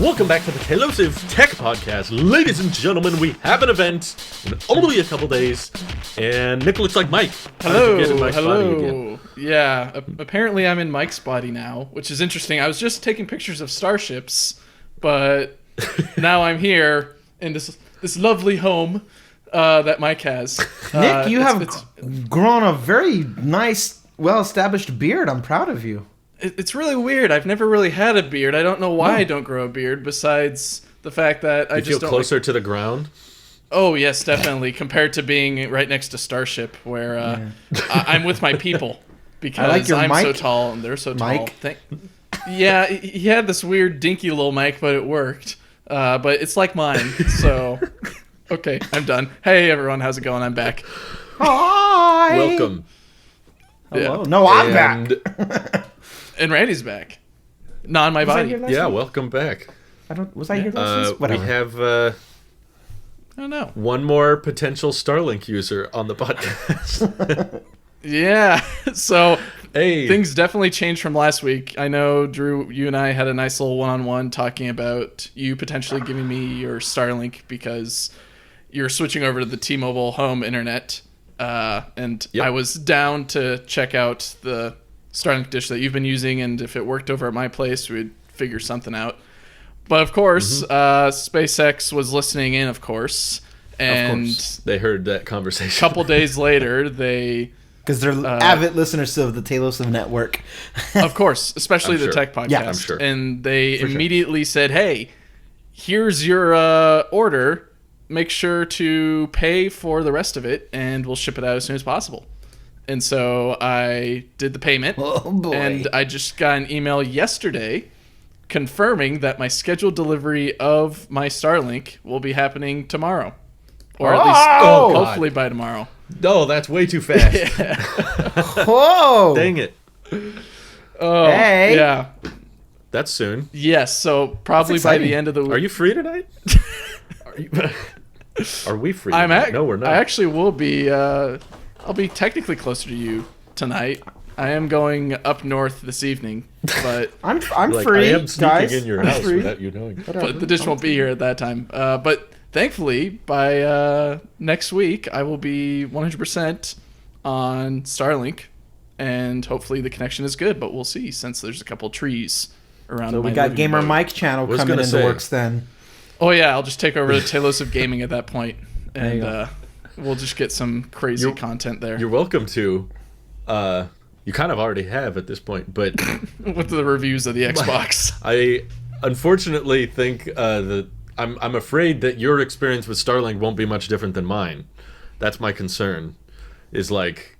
Welcome back to the Telosive Tech Podcast. Ladies and gentlemen, we have an event in only a couple days, and Nick looks like Mike. Hello. Yeah, apparently I'm in Mike's body now, which is interesting. I was just taking pictures of starships, but now I'm here in this lovely home that Mike has. Nick, you have grown a very nice, well-established beard. I'm proud of you. It's really weird. I've never really had a beard. I don't know why I don't grow a beard, besides the fact that I just feel closer to the ground. Oh yes, definitely. Compared to being right next to Starship, where I'm with my people because I'm so tall and they're so tall. Yeah, he had this weird dinky little mic, but it worked. But it's like mine. So okay, I'm done. Hey everyone, how's it going? I'm back. Hi. Welcome. Hello. Yeah. No, I'm back. And Randy's back. Not in my body. Yeah, welcome back. Was I here last week? Whatever. We have I don't know. One more potential Starlink user on the podcast. Yeah. So things definitely changed from last week. I know, Drew, you and I had a nice little one-on-one talking about you potentially giving me your Starlink because you're switching over to the T-Mobile home internet. And I was down to check out the Starlink dish that you've been using, and if it worked over at my place, we'd figure something out. But of course, SpaceX was listening in, of course. And of course. They heard that conversation. A couple days later, because they're avid listeners of the Telosive Network. Of course, especially the Tech Podcast. Yeah, I'm sure. And they immediately said, hey, here's your order. Make sure to pay for the rest of it, and we'll ship it out as soon as possible. And so I did the payment, and I just got an email yesterday confirming that my scheduled delivery of my Starlink will be happening tomorrow. Or at least hopefully by tomorrow. No, that's way too fast. Yeah. Whoa! Dang it. Oh, hey. Yeah. That's soon. Yes, so probably by the end of the week. Are you free tonight? Are we free? No, we're not. I actually will be. I'll be technically closer to you tonight. I am going up north this evening, but I'm free. I am sneaking guys. in your house without you knowing. But the dish won't be here at that time. But thankfully, by next week, I will be 100% on Starlink, and hopefully the connection is good. But we'll see, since there's a couple trees around. So we got Gamer Mike channel coming in the works then. Oh yeah, I'll just take over the Telosive Gaming at that point, and we'll just get some crazy content there. You're welcome to. You kind of already have at this point, but with the reviews of the Xbox. I unfortunately think that I'm afraid that your experience with Starlink won't be much different than mine. That's my concern. Is like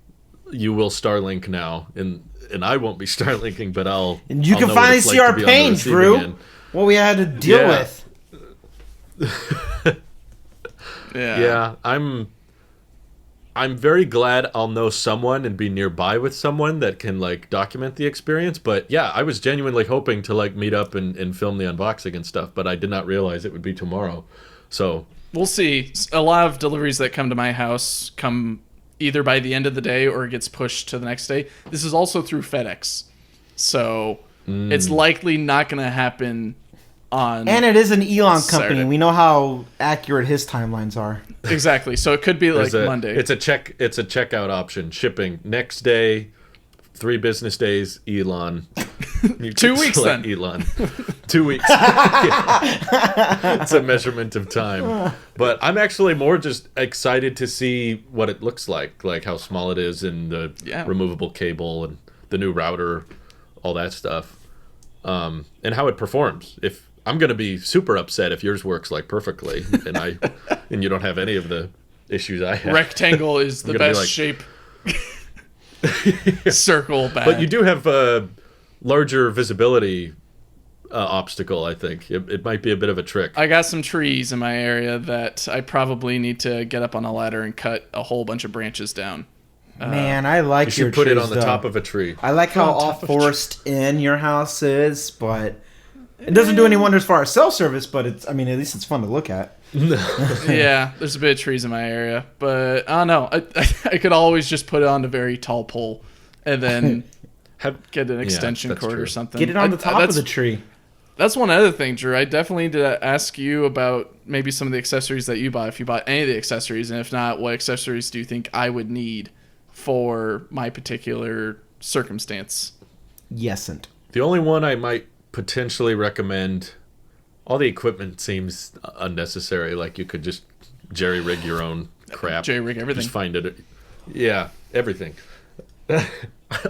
you will Starlink now, and I won't be Starlinking, but I'll. And you can finally see our pain, Drew. What we had to deal with. Yeah, I'm very glad I'll know someone and be nearby with someone that can like document the experience. But yeah, I was genuinely hoping to like meet up and film the unboxing and stuff, but I did not realize it would be tomorrow. So we'll see. A lot of deliveries that come to my house come either by the end of the day or it gets pushed to the next day. This is also through FedEx, so it's likely not going to happen on. And it is an Elon Saturday. company. We know how accurate his timelines are. Exactly. So it could be like Monday. It's a checkout option. Shipping next day, 3 business days. Elon. 2 weeks then. Elon. 2 weeks. It's a measurement of time. But I'm actually more just excited to see what it looks like how small it is, and the removable cable and the new router, all that stuff, and how it performs. If I'm going to be super upset if yours works like perfectly and you don't have any of the issues I have. Rectangle is the best shape. Circle bad. But you do have a larger visibility obstacle, I think. It might be a bit of a trick. I got some trees in my area that I probably need to get up on a ladder and cut a whole bunch of branches down. Man, I like you should put it on the top of a tree. I like how all forced in your house is, but it doesn't do any wonders for our cell service, but at least it's fun to look at. Yeah, there's a bit of trees in my area, but I don't know. I could always just put it on a very tall pole and then get an extension cord or something. Get it on the top of the tree. That's one other thing, Drew. I definitely need to ask you about maybe some of the accessories that you bought, if you bought any of the accessories, and if not, what accessories do you think I would need for my particular circumstance? Yesn't. The only one I might potentially recommend, all the equipment seems unnecessary. Like you could just jerry-rig your own crap. Jerry-rig everything. Just find it. Yeah, everything. I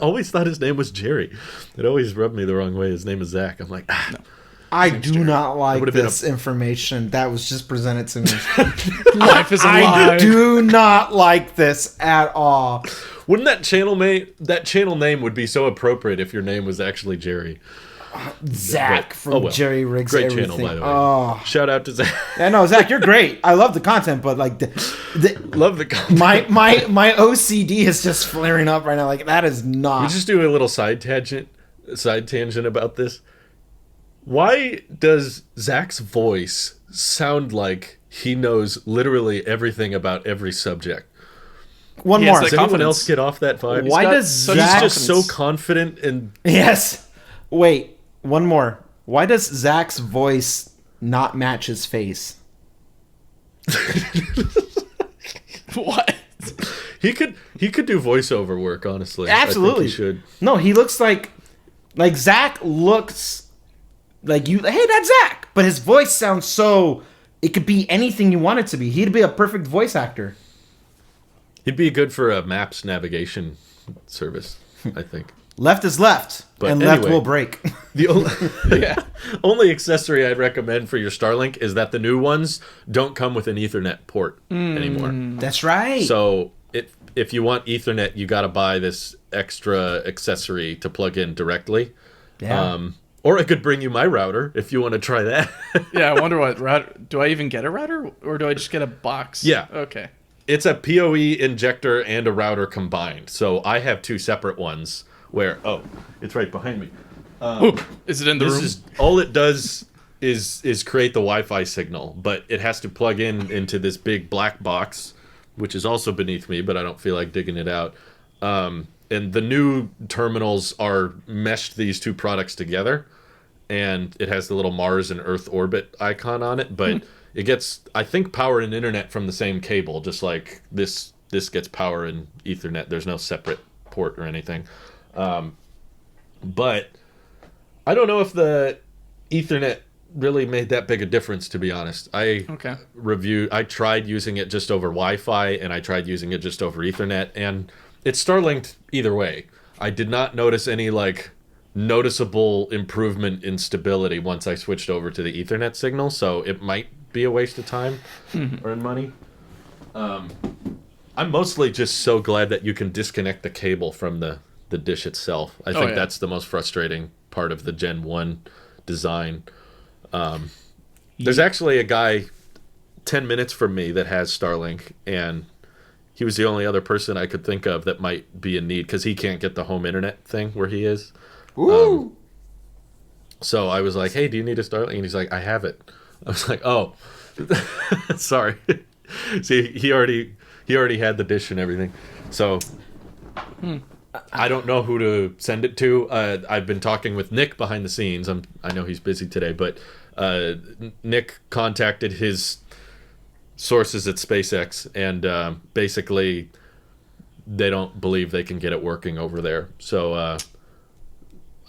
always thought his name was Jerry. It always rubbed me the wrong way. His name is Zach. I'm like, no. I do not like this information that was just presented to me. Life is a lie. I do not like this at all. Wouldn't that channel name would be so appropriate if your name was actually Jerry? Zach from Jerry Rigs Great Everything. Channel, by the way. Oh. Shout out to Zach. Yeah, no, Zach, you're great. I love the content, but like, love the content. My OCD is just flaring up right now. Like that is not. We just do a little side tangent about this. Why does Zach's voice sound like he knows literally everything about every subject? One more. Does anyone else get off that vibe? Why does Zach... He's just so confident and... Yes. Wait, one more. Why does Zach's voice not match his face? What? He could do voiceover work, honestly. Absolutely. I think he should. No, he looks like Zach looks like you. Hey, that's Zach. But his voice sounds so... It could be anything you want it to be. He'd be a perfect voice actor. He'd be good for a maps navigation service, I think. Left is left, but and anyway, left will break. The only accessory I'd recommend for your Starlink is that the new ones don't come with an Ethernet port anymore. That's right. So if you want Ethernet, you got to buy this extra accessory to plug in directly. Yeah. Or I could bring you my router if you want to try that. Yeah, I wonder what router. Do I even get a router, or do I just get a box? Yeah. Okay. It's a PoE injector and a router combined. So I have two separate ones where... Oh, it's right behind me. Is it in the room? All it does is create the Wi-Fi signal, but it has to plug into this big black box, which is also beneath me, but I don't feel like digging it out. And the new terminals are meshed these two products together, and it has the little Mars and Earth orbit icon on it, but... It gets, I think, power and internet from the same cable, just like this gets power and Ethernet. There's no separate port or anything. But I don't know if the Ethernet really made that big a difference, to be honest. I tried using it just over Wi-Fi, and I tried using it just over Ethernet, and it's Starlinked either way. I did not notice any, noticeable improvement in stability once I switched over to the Ethernet signal, so it might be a waste of time or money. I'm mostly just so glad that you can disconnect the cable from the dish itself. I think that's the most frustrating part of the Gen 1 design. There's actually a guy 10 minutes from me that has Starlink, and he was the only other person I could think of that might be in need because he can't get the home internet thing where he is. Ooh. So I was like, hey, do you need a Starlink? And he's like, I have it. I was like, oh, sorry. See, he already had the dish and everything. So I don't know who to send it to. I've been talking with Nick behind the scenes. I know he's busy today, but Nick contacted his sources at SpaceX, and basically they don't believe they can get it working over there. So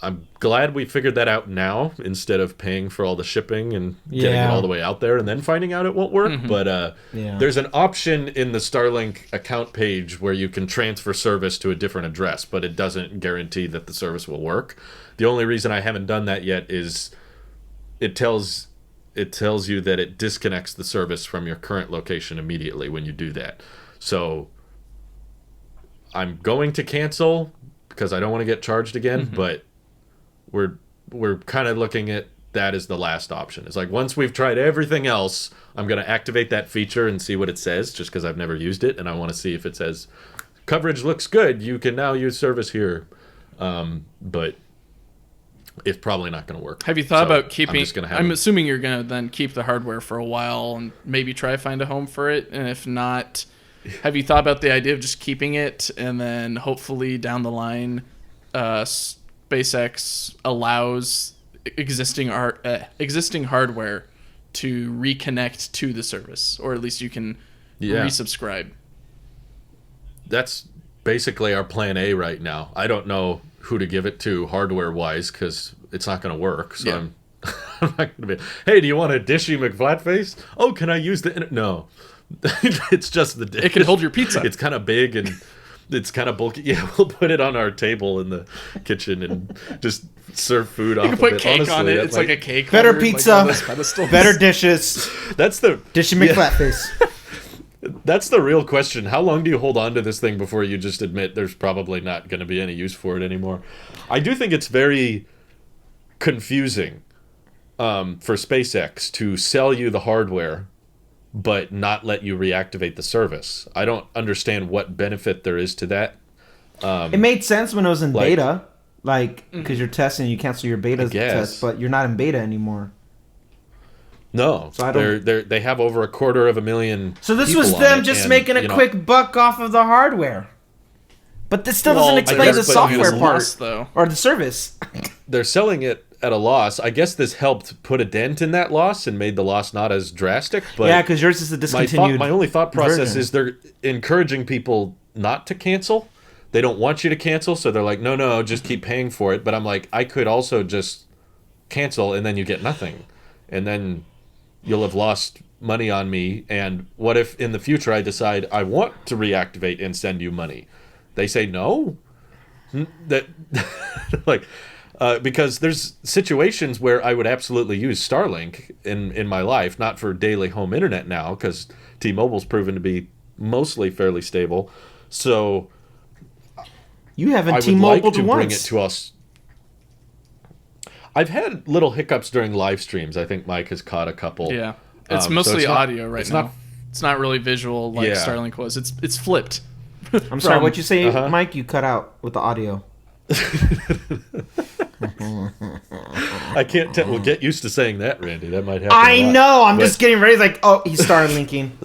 I'm glad we figured that out now instead of paying for all the shipping and getting it all the way out there and then finding out it won't work. Mm-hmm. But there's an option in the Starlink account page where you can transfer service to a different address, but it doesn't guarantee that the service will work. The only reason I haven't done that yet is it tells you that it disconnects the service from your current location immediately when you do that. So I'm going to cancel because I don't want to get charged again, but we're kind of looking at that as the last option. It's like once we've tried everything else, I'm going to activate that feature and see what it says, just because I've never used it, and I want to see if it says coverage looks good, you can now use service here. But it's probably not going to work. Have you thought about keeping... I'm assuming you're going to then keep the hardware for a while and maybe try to find a home for it, and if not, have you thought about the idea of just keeping it and then hopefully down the line SpaceX allows existing hardware to reconnect to the service, or at least you can resubscribe. That's basically our plan A right now. I don't know who to give it to hardware-wise because it's not going to work. So I'm not going to be, hey, do you want a dishy McFlatface? Oh, can I use the... No. It's just the dish. It can hold your pizza. It's kind of big and it's kind of bulky. Yeah, we'll put it on our table in the kitchen and just serve food off of it. You can put cake on it. It's like a cake. Better pizza. Better dishes. That's the... Dishy McFlatface. That's the real question. How long do you hold on to this thing before you just admit there's probably not going to be any use for it anymore? I do think it's very confusing for SpaceX to sell you the hardware but not let you reactivate the service. I don't understand what benefit there is to that. It made sense when it was in beta, because you're testing, you cancel your beta test, but you're not in beta anymore. No, so they have over 250,000. So this was them just making a quick buck off of the hardware, but this still doesn't explain the software part or the service. They're selling it at a loss. I guess this helped put a dent in that loss and made the loss not as drastic. But yeah, because yours is a discontinued. My only thought process is they're encouraging people not to cancel. They don't want you to cancel, so they're like, no, just keep paying for it. But I'm like, I could also just cancel and then you get nothing, and then you'll have lost money on me. And what if in the future I decide I want to reactivate and send you money? They say no. That because there's situations where I would absolutely use Starlink in my life, not for daily home internet now, because T-Mobile's proven to be mostly fairly stable. So you haven't T-Mobiled to once. Bring it to us. I've had little hiccups during live streams. I think Mike has caught a couple. Yeah, it's mostly audio right now. It's not really visual like Starlink was. It's flipped. I'm sorry, what'd you say, Mike? You cut out with the audio. I can't tell. We'll get used to saying that, Randy. That might happen. I know. I'm just getting ready. Like, oh, he started linking.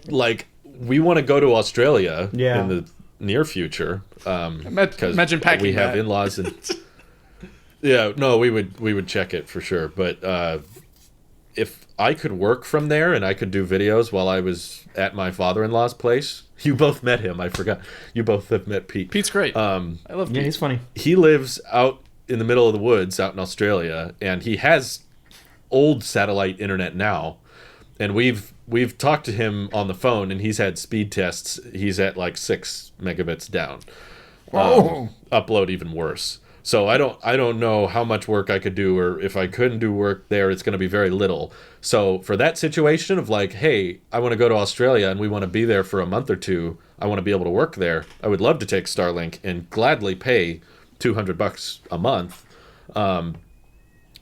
Like, we want to go to Australia in the near future. Imagine packing. We have in-laws and we would check it for sure. But if I could work from there and I could do videos while I was at my father-in-law's place. You both met him. I forgot. You both have met Pete. Pete's great. I love Pete. Yeah, he's funny. He lives out in the middle of the woods out in Australia, and he has old satellite internet now. And we've talked to him on the phone, and he's had speed tests. He's at like 6 megabits down. Upload even worse. So I don't know how much work I could do, or if I couldn't do work there, it's going to be very little. So for that situation of like, hey, I want to go to Australia and we want to be there for a month or two, I want to be able to work there. I would love to take Starlink and gladly pay $200 a month.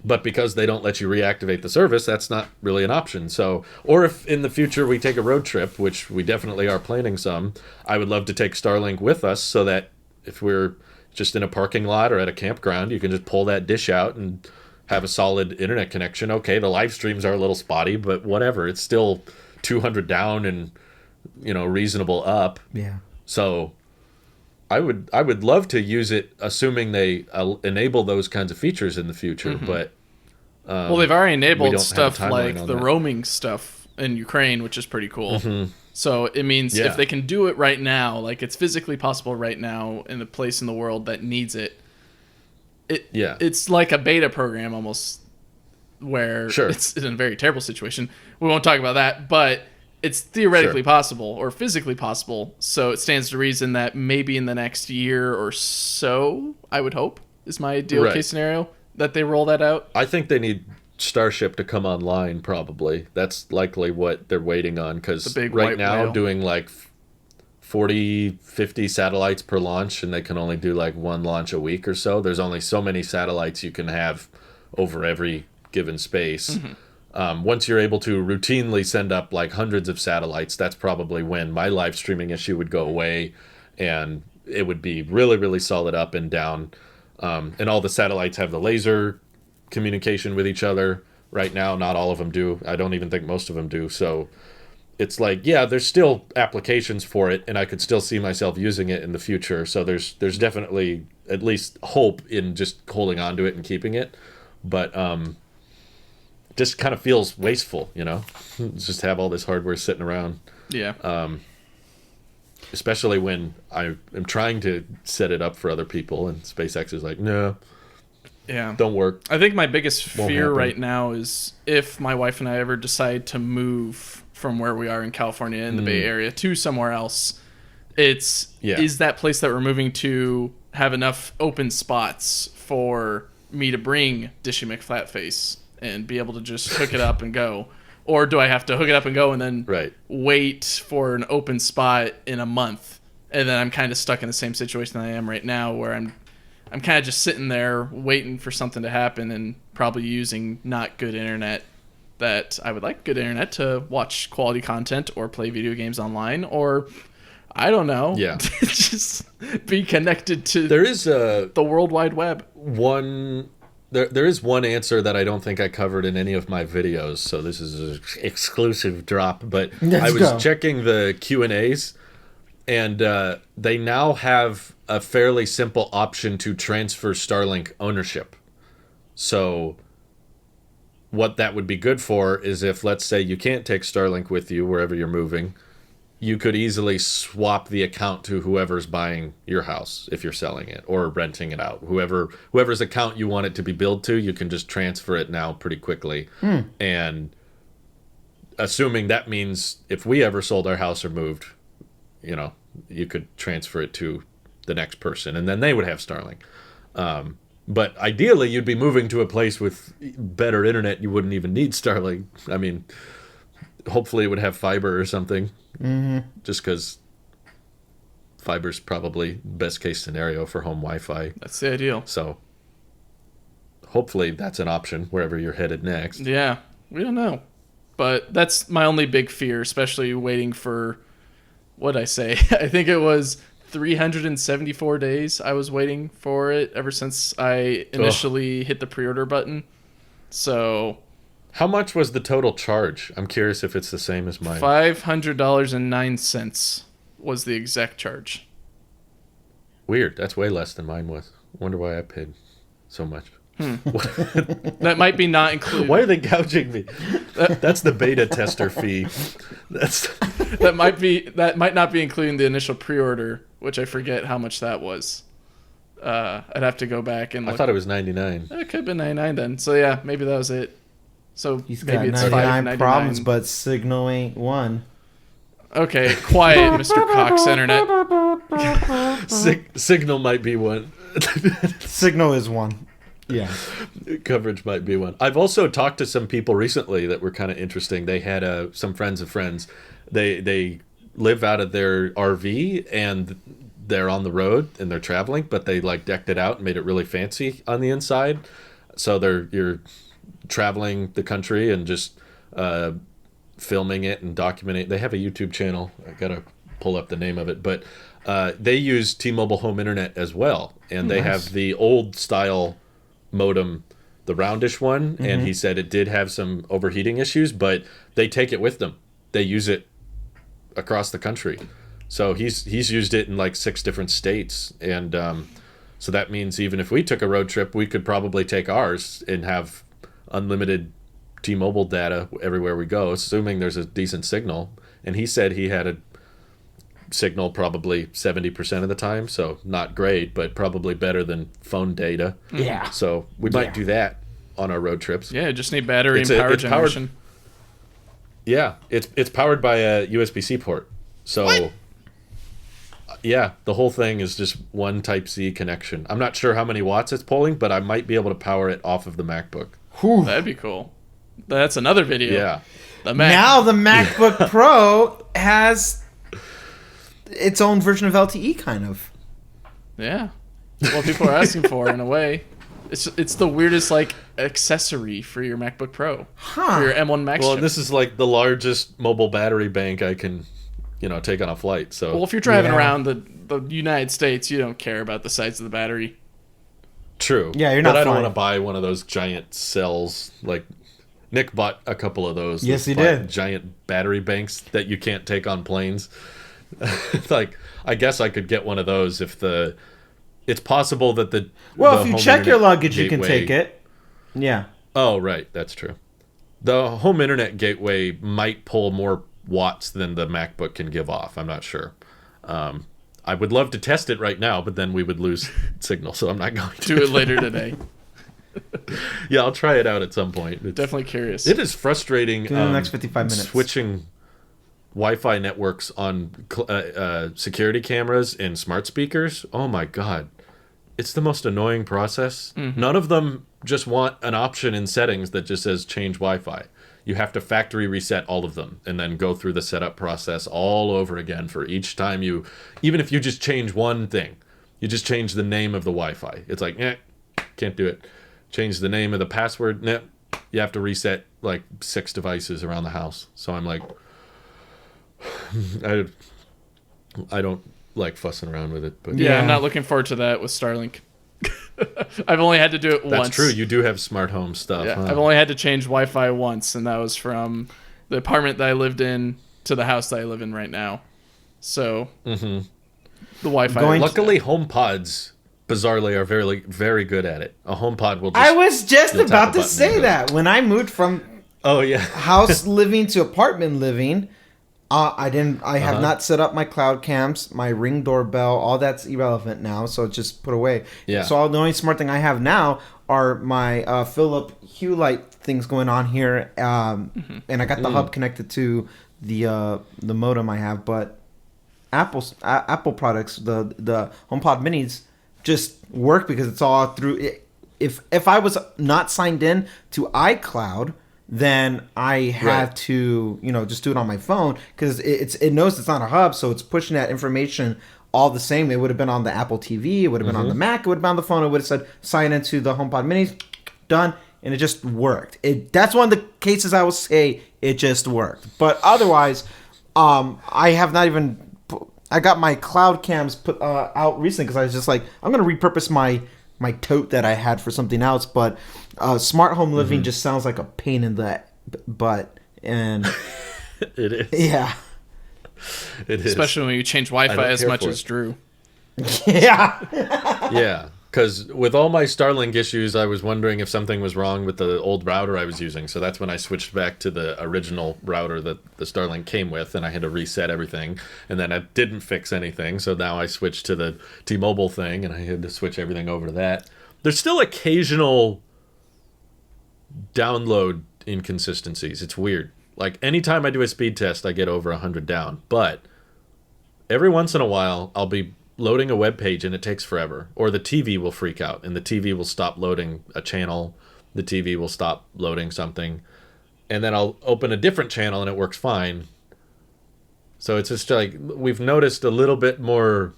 But because they don't let you reactivate the service, that's not really an option. So, or if in the future we take a road trip, which we definitely are planning some, I would love to take Starlink with us so that if we're just in a parking lot or at a campground, you can just pull that dish out and have a solid internet connection. Okay, the live streams are a little spotty, but whatever. It's still 200 down and, reasonable up. Yeah. So I would love to use it, assuming they enable those kinds of features in the future. But well, they've already enabled stuff like the roaming stuff in Ukraine, which is pretty cool. So it means if they can do it right now, like it's physically possible right now in a place in the world that needs it, it's like a beta program almost, where it's in a very terrible situation. We won't talk about that, but it's theoretically possible or physically possible. So it stands to reason that maybe in the next year or so, I would hope, is my ideal case scenario, that they roll that out. I think they need Starship to come online, probably. That's likely what they're waiting on, because right now doing like 40, 50 satellites per launch, and they can only do like one launch a week or so. There's only so many satellites you can have over every given space. Once you're able to routinely send up like hundreds of satellites, that's probably when my live streaming issue would go away, and it would be really, really solid up and down. And all the satellites have the laser communication with each other right now. Not all of them do. I don't even think most of them do. So it's like, yeah, there's still applications for it, and I could still see myself using it in the future. So there's definitely at least hope in just holding on to it and keeping it. But just kind of feels wasteful, just have all this hardware sitting around. Yeah. Especially when I am trying to set it up for other people, and SpaceX is like, no, don't work. I think my biggest fear right now is if my wife and I ever decide to move from where we are in California in the Bay Area to somewhere else, is that place that we're moving to have enough open spots for me to bring Dishy McFlatface and be able to just hook it up and go? Or do I have to hook it up and go and then wait for an open spot in a month? And then I'm kind of stuck in the same situation that I am right now, where I'm kind of just sitting there waiting for something to happen and probably using not good internet that I would like good internet to watch quality content or play video games online, or I don't know, just be connected to the World Wide Web. There is one answer that I don't think I covered in any of my videos, so this is an exclusive drop. But I was checking the Q&As, and they now have a fairly simple option to transfer Starlink ownership. So what that would be good for is if, let's say, you can't take Starlink with you wherever you're moving, you could easily swap the account to whoever's buying your house if you're selling it or renting it out. Whoever's account you want it to be billed to, you can just transfer it now pretty quickly. And assuming that means if we ever sold our house or moved, you could transfer it to the next person, and then they would have Starlink. But ideally, you'd be moving to a place with better internet. You wouldn't even need Starlink. I mean, hopefully it would have fiber or something. Just because fiber's probably best case scenario for home Wi-Fi. That's the ideal. So hopefully that's an option wherever you're headed next. Yeah, we don't know. But that's my only big fear, especially waiting for, what'd I say? I think it was 374 days I was waiting for it ever since I initially hit the pre-order button. So how much was the total charge? I'm curious if it's the same as mine. $500.09 was the exact charge. Weird. That's way less than mine was. Wonder why I paid so much. That might be not included. Why are they gouging me? That's the beta tester fee. That might not be including the initial pre-order, which I forget how much that was. I'd have to go back and look. I thought it was $99. It could have been $99 then. So yeah, maybe that was it. So He's maybe got it's 99 problems, $5.99. but Signal ain't one. Okay, quiet, Mr. Cox Internet. Signal might be one. Signal is one. Yeah. Coverage might be one. I've also talked to some people recently that were kind of interesting. They had some friends of friends. They live out of their RV and they're on the road and they're traveling, but they like decked it out and made it really fancy on the inside. So you're traveling the country and just filming it and documenting it. They have a YouTube channel. I gotta pull up the name of it, but they use T-Mobile home internet as well, and they have the old style modem, the roundish one, and he said it did have some overheating issues, but they take it with them. They use it across the country. So he's used it in like 6 different states, and so that means even if we took a road trip, we could probably take ours and have unlimited T-Mobile data everywhere we go, assuming there's a decent signal. And he said he had a signal probably 70% of the time, so not great, but probably better than phone data. Yeah. So we might do that on our road trips. Yeah, just need battery and power generation. It's powered by a USB-C port. So yeah, the whole thing is just one Type-C connection. I'm not sure how many watts it's pulling, but I might be able to power it off of the MacBook. Whew. That'd be cool. That's another video. Yeah. Now the MacBook Pro has its own version of LTE, kind of. Yeah. What people are asking for, in a way. It's the weirdest like accessory for your MacBook Pro. For your M1 Max Well, chip. this is like the largest mobile battery bank I can, take on a flight. So well, if you're driving around the United States, you don't care about the size of the battery. True. Yeah, you're not But I don't flying. want to buy one of those giant cells. Like, Nick bought a couple of those. Yes, he did. Giant battery banks that you can't take on planes. Like, I guess I could get one of those if it's possible that the if you check your luggage, you can take it. Yeah. Oh, right. That's true. The home internet gateway might pull more watts than the MacBook can give off. I'm not sure. I would love to test it right now, but then we would lose signal, so I'm not going to. Do it later today. Yeah, I'll try it out at some point. Definitely curious. It is frustrating. In the next 55 minutes. Switching Wi-Fi networks on security cameras and smart speakers. Oh my god, it's the most annoying process. Mm-hmm. None of them just want an option in settings that just says change Wi-Fi. You have to factory reset all of them and then go through the setup process all over again for each time even if you just change one thing, you just change the name of the Wi-Fi. It's like, can't do it. Change the name of the password. Nah, you have to reset like 6 devices around the house. So I'm like, I don't like fussing around with it. But yeah, I'm not looking forward to that with Starlink. I've only had to do it once. That's true. You do have smart home stuff. Yeah, huh? I've only had to change Wi-Fi once, and that was from the apartment that I lived in to the house that I live in right now. So the Wi-Fi. Luckily, HomePods bizarrely are very, very good at it. A HomePod will. I was just about to say that when I moved from house living to apartment living. I have not set up my cloud cams, my Ring doorbell. All that's irrelevant now, so it's just put away. Yeah. So the only smart thing I have now are my Philip Hue light things going on here, and I got the hub connected to the modem I have. But Apple products, the HomePod Minis, just work because it's all through. If I was not signed in to iCloud, then I have to, just do it on my phone because it knows it's not a hub, so it's pushing that information all the same. It would have been on the Apple TV, it would have been on the Mac, it would have been on the phone, it would have said sign into the HomePod Minis, done, and it just worked. That's one of the cases I will say it just worked. But otherwise, I have not even. I got my cloud cams put out recently because I was just like, I'm going to repurpose my tote that I had for something else, but smart home living just sounds like a pain in the butt, and it is. Yeah, it is. Especially when you change Wi-Fi as much as Drew. Yeah, yeah. Because with all my Starlink issues, I was wondering if something was wrong with the old router I was using. So that's when I switched back to the original router that the Starlink came with, and I had to reset everything. And then it didn't fix anything. So now I switched to the T-Mobile thing, and I had to switch everything over to that. There's still occasional download inconsistencies. It's weird. Like, anytime I do a speed test, I get over 100 down. But every once in a while, I'll be loading a web page and it takes forever, or the TV will freak out and the TV will stop loading a channel, the TV will stop loading something, and then I'll open a different channel and it works fine. So it's just like we've noticed a little bit more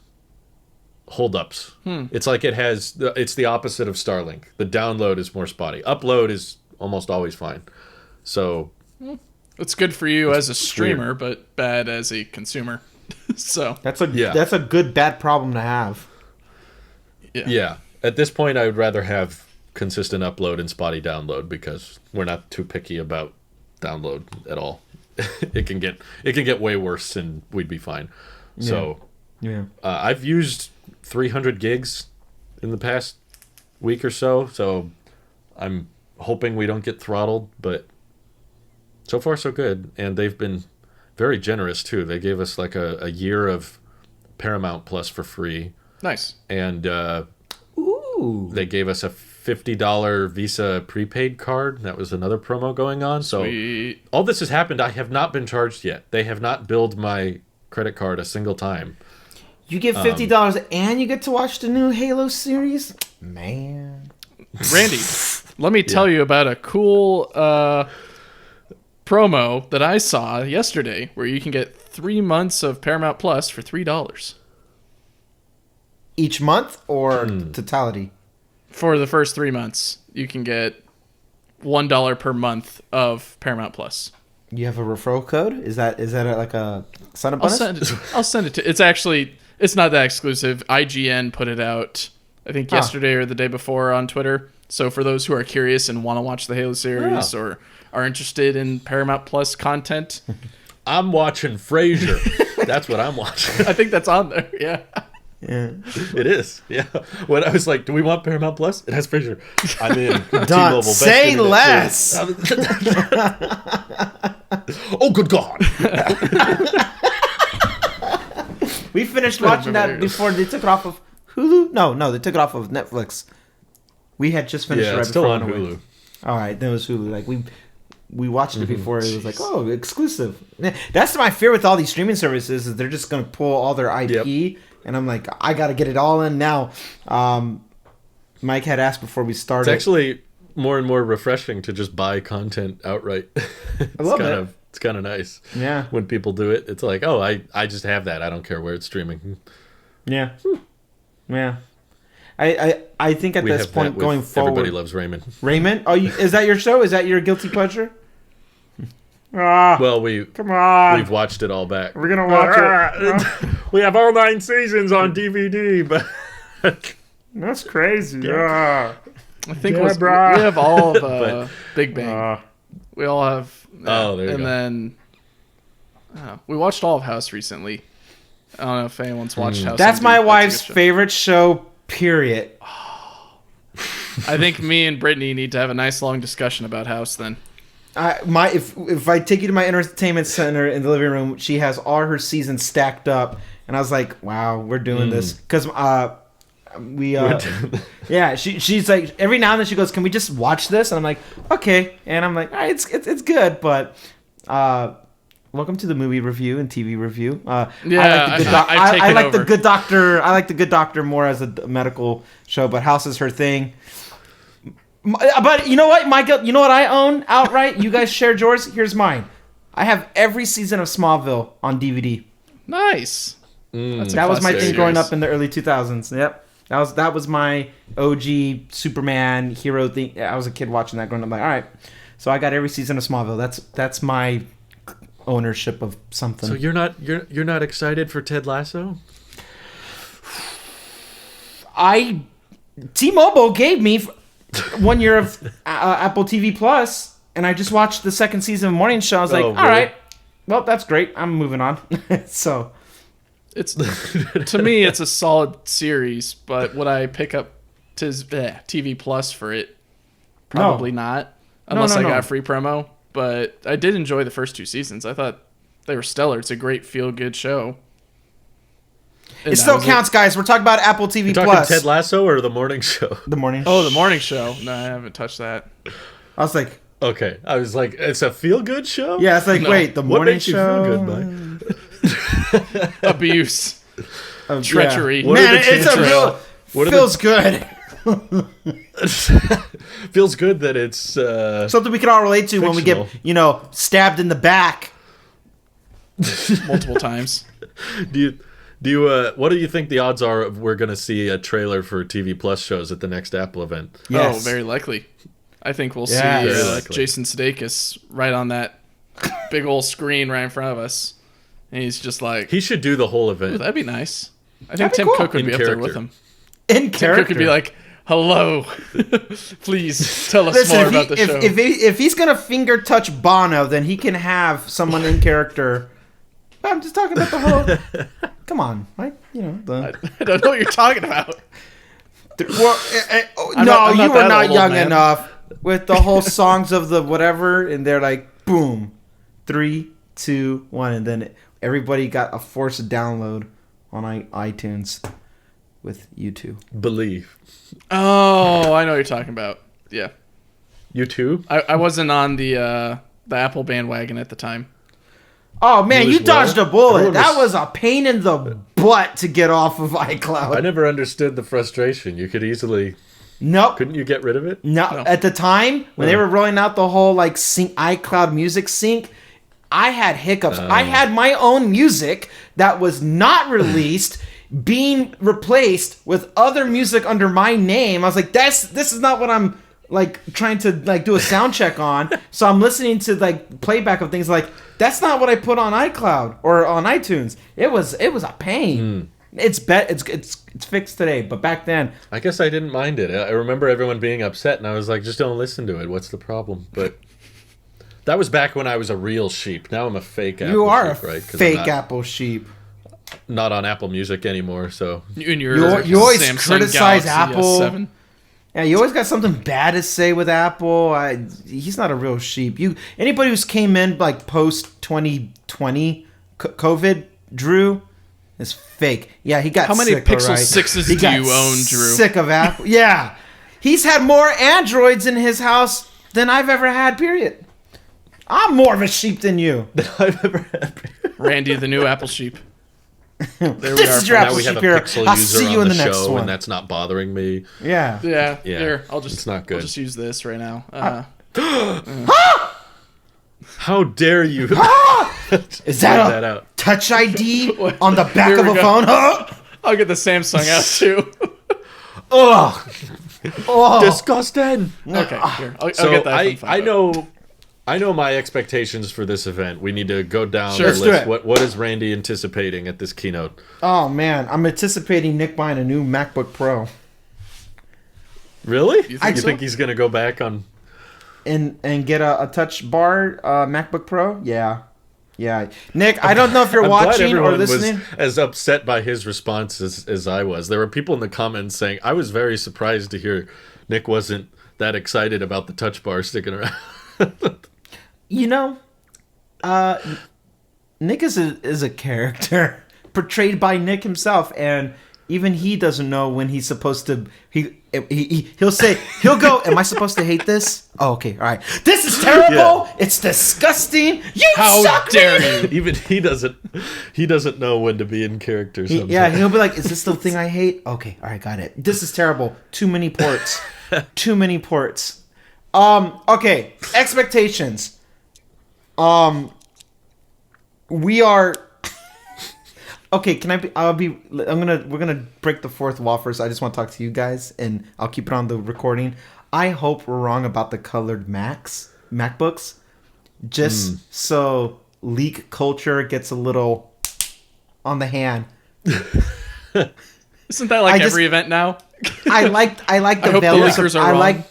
holdups. It's like it's the opposite of Starlink. The download is more spotty. Upload is almost always fine. So it's good for you as a streamer, but bad as a consumer. So that's a good bad problem to have. Yeah. At this point, I would rather have consistent upload and spotty download because we're not too picky about download at all. It can get way worse, and we'd be fine. Yeah. So I've used 300 gigs in the past week or so. So I'm hoping we don't get throttled, but so far so good. And they've been very generous too. They gave us like a year of Paramount Plus for free. Nice. And they gave us a $50 Visa prepaid card. That was another promo going on. Sweet. So all this has happened. I have not been charged yet. They have not billed my credit card a single time. You get $50 and you get to watch the new Halo series? Man. Randy, let me tell you about a cool promo that I saw yesterday where you can get 3 months of Paramount Plus for $3. Each month or totality? For the first 3 months, you can get $1 per month of Paramount Plus. You have a referral code? Is that like a sign-up bonus? I'll send it to. It's not that exclusive. IGN put it out I think yesterday or the day before on Twitter. So for those who are curious and want to watch the Halo series or are interested in Paramount Plus content, I'm watching Frasier. That's what I'm watching. I think that's on there. Yeah. It is. Yeah. When I was like, do we want Paramount Plus? It has Frasier. I'm in. Don't say less. Oh, good God. We finished watching that before they took it off of Hulu. No, they took it off of Netflix. We had just finished it right it's still before on Hulu. All right, then it was Hulu. Like we watched it before. It was like, oh, exclusive. That's my fear with all these streaming services is they're just gonna pull all their IP, and I'm like, I gotta get it all in now. Mike had asked before we started. It's actually more and more refreshing to just buy content outright. I love it. It's kind of nice. Yeah. When people do it, it's like, oh, I just have that. I don't care where it's streaming. Yeah. Yeah. I think at this point going forward, Everybody Loves Raymond. Raymond? Oh, is that your show? Is that your guilty pleasure? Well, come on. We've watched it all back. We're gonna watch it. We have all 9 seasons on DVD, but that's crazy. I think we have all of Big Bang. We all have. There you go. Then we watched all of House recently. I don't know if anyone's watched House. That's my wife's favorite show. Period. I think me and Brittany need to have a nice long discussion about House then. If I take you to my entertainment center in the living room, she has all her seasons stacked up, and I was like, "Wow, we're doing this." Because she's like every now and then she goes, "Can we just watch this?" And I'm like, "Okay," and I'm like, "All right, it's good," but welcome to the movie review and TV review. I like the Good Doctor. I like the Good Doctor more as a medical show, but House is her thing. But you know what, Michael? You know what I own outright? You guys shared yours. Here's mine. I have every season of Smallville on DVD. Nice. That was my thing growing up in the early 2000s. Yep. That was my OG Superman hero thing. I was a kid watching that growing up. I'm like, all right. So I got every season of Smallville. That's my ownership of something. So you're not excited for Ted Lasso? T-Mobile gave me 1 year of Apple TV Plus, and I just watched the second season of Morning Show. I was like, all right, well, that's great. I'm moving on. So it's to me, it's a solid series, but would I pick up TV Plus for it? Probably not, unless I got free promo. But I did enjoy the first 2 seasons. I thought they were stellar. It's a great feel-good show. And it still counts, guys. We're talking about Apple TV Plus. Talking Ted Lasso or The Morning Show? The Morning Show. Oh, The Morning Show. No, I haven't touched that. I was like... Okay. I was like, it's a feel-good show? Yeah, it's like, wait, The Morning Show? What makes you feel good, Mike? Abuse. Treachery. Yeah. Man, it's a real... Feels good. Feels good that it's something we can all relate to fictional. When we get stabbed in the back multiple times. Do you what do you think the odds are of we're going to see a trailer for TV Plus shows at the next Apple event? Yes. Oh, very likely. I think we'll see Jason Sudeikis right on that big old screen right in front of us, and he's just like, he should do the whole event. Ooh, that'd be nice. I think Tim Cook would be up there with him. In character, Tim Cook could be like, hello, please tell us more about the show. If he's gonna finger touch Bono, then he can have someone in character. I'm just talking about the whole. Come on, Mike. I don't know what you're talking about. Well, you were not young enough with the whole songs of the whatever, and they're like, boom, 3, 2, 1, and then everybody got a forced download on iTunes. With U2. Believe. Oh, I know what you're talking about. Yeah. U2? I wasn't on the Apple bandwagon at the time. Oh, man, you dodged a bullet. That was a pain in the butt to get off of iCloud. I never understood the frustration. You could easily... Nope. Couldn't you get rid of it? No. At the time, when they were rolling out the whole sync iCloud music sync, I had hiccups. I had my own music that was not released... being replaced with other music under my name. I was like, this is not what I'm trying to do a sound check on. So I'm listening to playback of things that's not what I put on iCloud or on iTunes. It was a pain. It's fixed today, but back then, I guess I didn't mind it. I remember everyone being upset, and I was like, just don't listen to it. What's the problem? But that was back when I was a real sheep. Now I'm a fake Apple sheep, right? Fake Apple sheep. Not on Apple Music anymore, so... You always criticize Apple. S7. Yeah, you always got something bad to say with Apple. He's not a real sheep. Anybody who's came in like post 2020 COVID, Drew, is fake. Yeah, he got How many sick, Pixel right? 6s do you own, Drew? Sick of Apple. Yeah. He's had more Androids in his house than I've ever had, period. I'm more of a sheep than you. Than I've ever had. Randy, the new Apple sheep. This is your Apple sheep here. I'll see you in the next one. And that's not bothering me. Yeah. Here, it's not good. I'll just use this right now. How dare you? Is that a Touch ID on the back of a phone? I'll get the Samsung out too. Oh, disgusting. Okay, here. I'll get that. I know my expectations for this event. We need to go down the list. What is Randy anticipating at this keynote? Oh man, I'm anticipating Nick buying a new MacBook Pro. Really? You think he's going to go back on and get a touch bar MacBook Pro? Yeah. Nick, I don't know if you're watching or listening. Was as upset by his response as I was. There were people in the comments saying I was very surprised to hear Nick wasn't that excited about the touch bar sticking around. Nick is a character portrayed by Nick himself, and even he doesn't know when he's supposed to. He'll go. Am I supposed to hate this? Oh, okay, all right. This is terrible. Yeah. It's disgusting. How suck, dare man. You? Even he doesn't know when to be in character. He'll be like, "Is this the thing I hate?" Okay, all right, got it. This is terrible. Too many ports. Too many ports. Okay, expectations. We are okay. We're gonna break the fourth wall first. I just want to talk to you guys, and I'll keep it on the recording. I hope we're wrong about the colored MacBooks, just so leak culture gets a little on the hand. Isn't that like every event now? I like the leakers are wrong.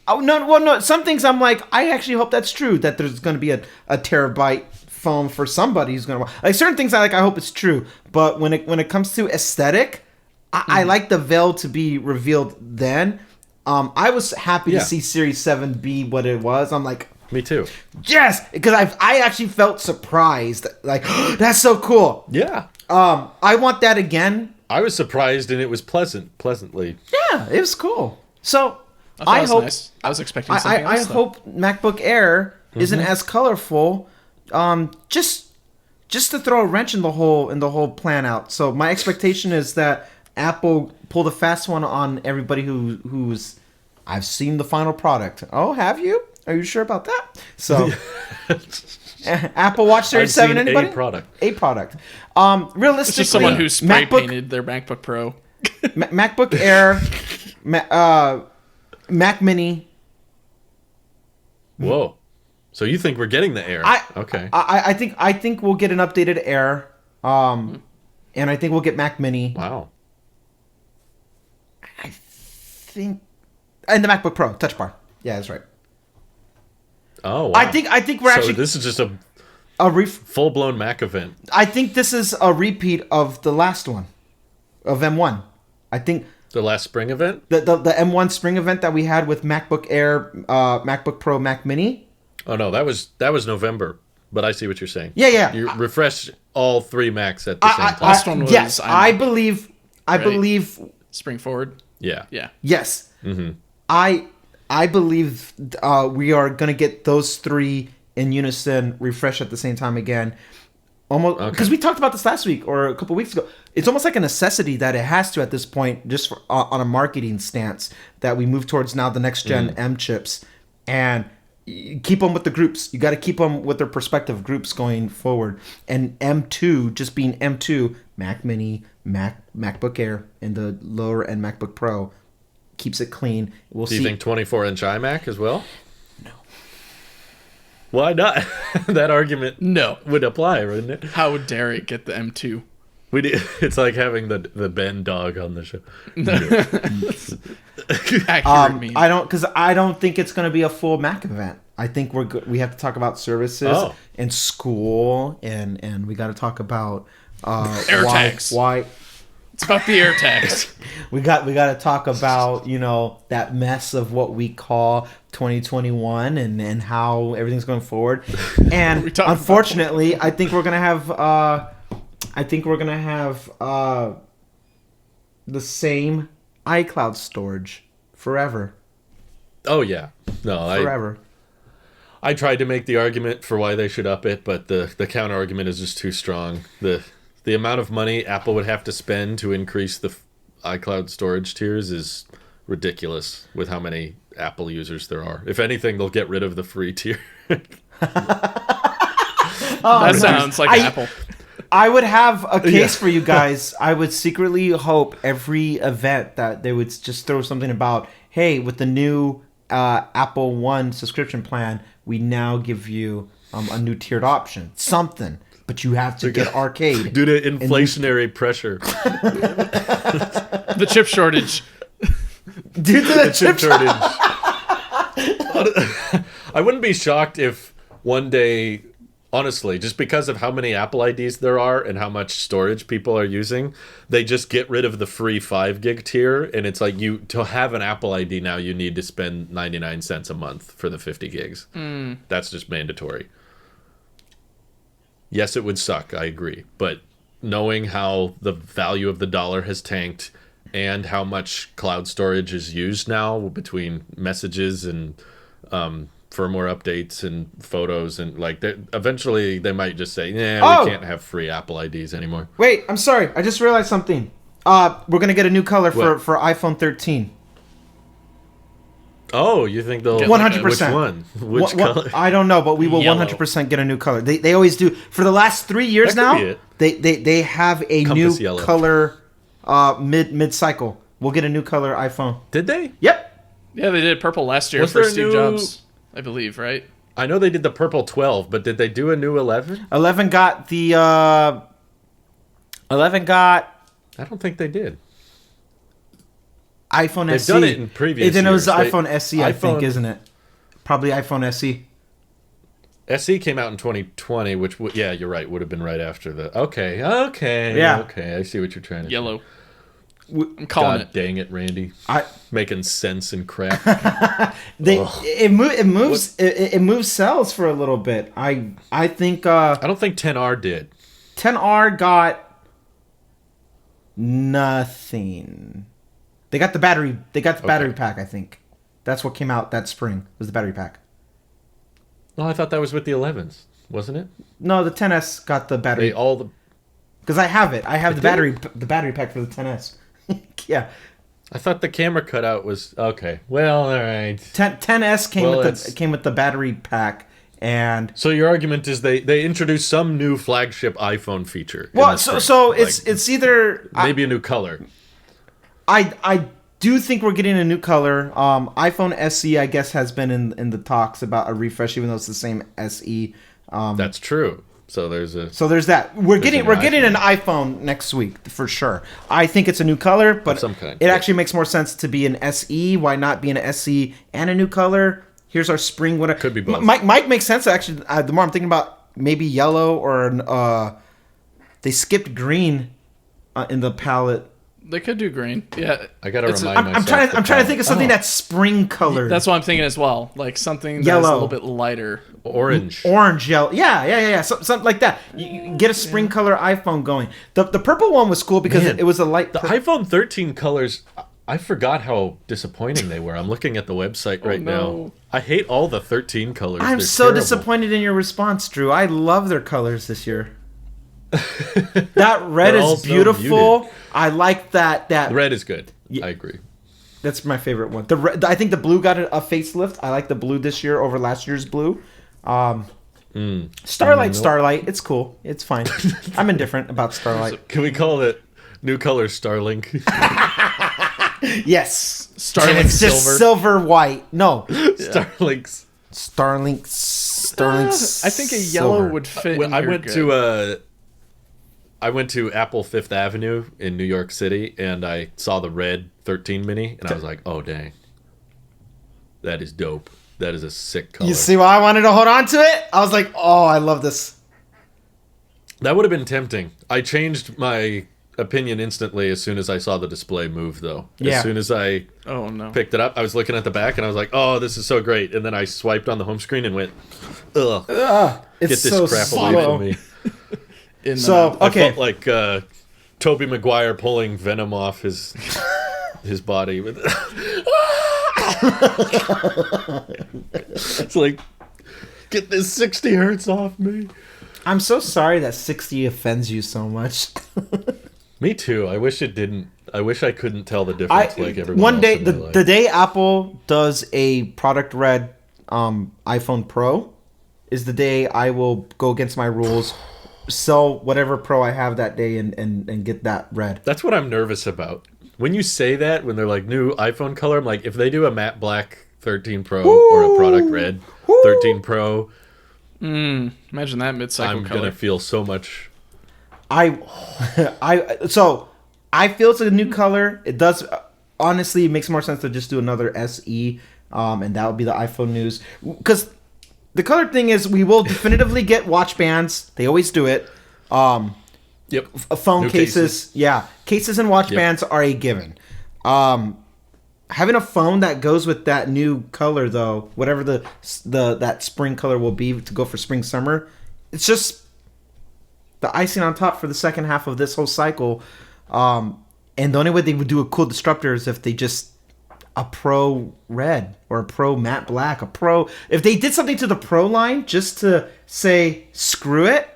Oh no! Some things I'm like, I actually hope that's true. That there's going to be a terabyte phone for somebody who's going to like certain things. I hope it's true. But when it comes to aesthetic, I like the veil to be revealed. Then, I was happy to see Series 7 be what it was. I'm like, me too. Yes, because I actually felt surprised. Like that's so cool. Yeah. I want that again. I was surprised, and it was pleasantly. Yeah, it was cool. So. I hope. Nice. I was expecting something else. I hope MacBook Air isn't as colorful. Just to throw a wrench in the whole plan out. So my expectation is that Apple pulled a fast one on everybody who's. I've seen the final product. Oh, have you? Are you sure about that? So, Apple Watch Series 7. Anybody? A product. Realistically, it's just someone who spray painted their MacBook Pro. MacBook Air. Mac Mini. Whoa! So you think we're getting the Air? Okay. I think we'll get an updated Air. And I think we'll get Mac Mini. Wow. I think, and the MacBook Pro Touch Bar. Yeah, that's right. Oh, wow. I think we're actually. So this is just a full-blown Mac event. I think this is a repeat of the last one, of M1. I think. The last spring event? The M1 spring event that we had with MacBook Air, MacBook Pro, Mac Mini. Oh no, that was November. But I see what you're saying. Yeah. You refresh all three Macs at the same time. Last one was yes, I believe spring forward. Yeah. Yes. Mm-hmm. I believe we are gonna get those three in unison, refresh at the same time again. Almost because we talked about this last week or a couple weeks ago. It's almost like a necessity that it has to at this point, just on a marketing stance, that we move towards now the next gen M chips and keep them with the groups. You got to keep them with their prospective groups going forward. And M2 just being M2, Mac Mini, MacBook Air, and the lower end MacBook Pro keeps it clean. We'll see. Do you think 24-inch iMac as well? No. Why not? That argument would apply, wouldn't it? How dare it get the M2? It's like having the Ben dog on the show. Accurate meme. I don't think it's going to be a full Mac event. I think we have to talk about services and school, and we got to talk about AirTags. Why it's about the AirTags. we got to talk about that mess of what we call 2021 and how everything's going forward. And unfortunately, I think we're gonna have the same iCloud storage forever. Oh yeah, no, forever. I tried to make the argument for why they should up it, but the counter argument is just too strong. The amount of money Apple would have to spend to increase the iCloud storage tiers is ridiculous with how many Apple users there are. If anything, they'll get rid of the free tier. That sounds like Apple. I would have a case for you guys. I would secretly hope every event that they would just throw something about, hey, with the new Apple One subscription plan, we now give you a new tiered option. Something. But you have to get arcade. Due to inflationary pressure. The chip shortage. Due to the chip shortage. I wouldn't be shocked if one day, honestly, just because of how many Apple IDs there are and how much storage people are using, they just get rid of the free 5 gig tier. And it's like to have an Apple ID now, you need to spend 99 cents a month for the 50 gigs. That's just mandatory. Yes, it would suck, I agree. But knowing how the value of the dollar has tanked and how much cloud storage is used now between messages and firmware updates and photos, and eventually they might just say, we can't have free Apple IDs anymore. Wait, I'm sorry. I just realized something. We're going to get a new color for iPhone 13. Oh, you think they'll 100%? Which one? Which color? I don't know, but we will 100% get a new color. They always do. For the last 3 years now, they have a Compass new yellow color mid cycle. We'll get a new color iPhone. Did they? Yep. Yeah, they did purple last year for Steve Jobs, I believe, right? I know they did the purple 12, but did they do a new 11? 11 got the 11 got. I don't think they did. iPhone They've SE. done it in previous Then it was the years. iPhone SE, I think, isn't it? Probably iPhone SE. SE came out in 2020, which, you're right, would have been right after the... Okay, I see what you're trying to do. Yellow. I'm calling it. Dang it, Randy. Making sense and crap. It moves cells for a little bit. I think... I don't think 10R did. 10R got nothing. They got the battery. They got the battery pack, I think. That's what came out that spring, was the battery pack. Well, I thought that was with the 11s, wasn't it? No, the 10S got the battery. Because I have it. I have the battery pack for the 10S. Yeah. I thought the camera cutout was... Okay. Well, all right. 10S came with the battery pack. And so your argument is they introduced some new flagship iPhone feature. Well, so it's either... Maybe a new color. I do think we're getting a new color. iPhone SE, I guess, has been in the talks about a refresh, even though it's the same SE. That's true. So there's that. We're getting an iPhone next week for sure. I think it's a new color, but some kind. It actually makes more sense to be an SE. Why not be an SE and a new color? Here's our spring. Whatever. Could be both. Might make sense actually. The more I'm thinking about maybe yellow or they skipped green in the palette. They could do green. Yeah. I gotta remind myself. I'm trying to think of something that's spring colored. That's what I'm thinking as well. Like something that's yellow. A little bit lighter. Orange, yellow. Yeah. Something like that. You get a spring color iPhone going. The purple one was cool because it was a light. The iPhone 13 colors. I forgot how disappointing they were. I'm looking at the website right now. I hate all the 13 colors. I'm so terrible. Disappointed in your response, Drew. I love their colors this year. That red is beautiful. I like that. The red is good. Yeah. I agree. That's my favorite one. I think the blue got a facelift. I like the blue this year over last year's blue. Starlight. It's cool. It's fine. I'm indifferent about Starlight. So can we call it new color Starlink? Yes. Starlink it's silver. Just silver white. No. Starlink's. I think a yellow would fit. I went to I went to Apple Fifth Avenue in New York City, and I saw the red 13 mini, and I was like, oh, dang. That is dope. That is a sick color. You see why I wanted to hold on to it? I was like, oh, I love this. That would have been tempting. I changed my opinion instantly as soon as I saw the display move, though. Yeah. As soon as I picked it up, I was looking at the back, and I was like, oh, this is so great. And then I swiped on the home screen and went, ugh. It's Get this so crap slow. away from me. So, okay. I felt like Tobey Maguire pulling Venom off his body. It's like, get this 60 hertz off me. I'm so sorry that 60 offends you so much. Me too. I wish it didn't. I wish I couldn't tell the difference like everyone one else day, in my life. the day Apple does a product red iPhone Pro is the day I will go against my rules, sell whatever Pro I have that day, and get that red. That's what I'm nervous about. When you say that, when they're like new iPhone color, I'm like, if they do a matte black 13 Pro or a product red 13 Pro, imagine that mid-cycle I'm color. gonna feel so much. So I feel it's a new color. It does honestly, it makes more sense to just do another SE, and that would be the iPhone news. Because the color thing is, we will definitively get watch bands. They always do it. Yep. Phone New cases. Yeah, cases and watch bands are a given. Having a phone that goes with that new color, though, whatever that spring color will be to go for spring summer, it's just the icing on top for the second half of this whole cycle. And the only way they would do a cool disruptor is if they just a Pro red or a Pro matte black, if they did something to the Pro line just to say screw it.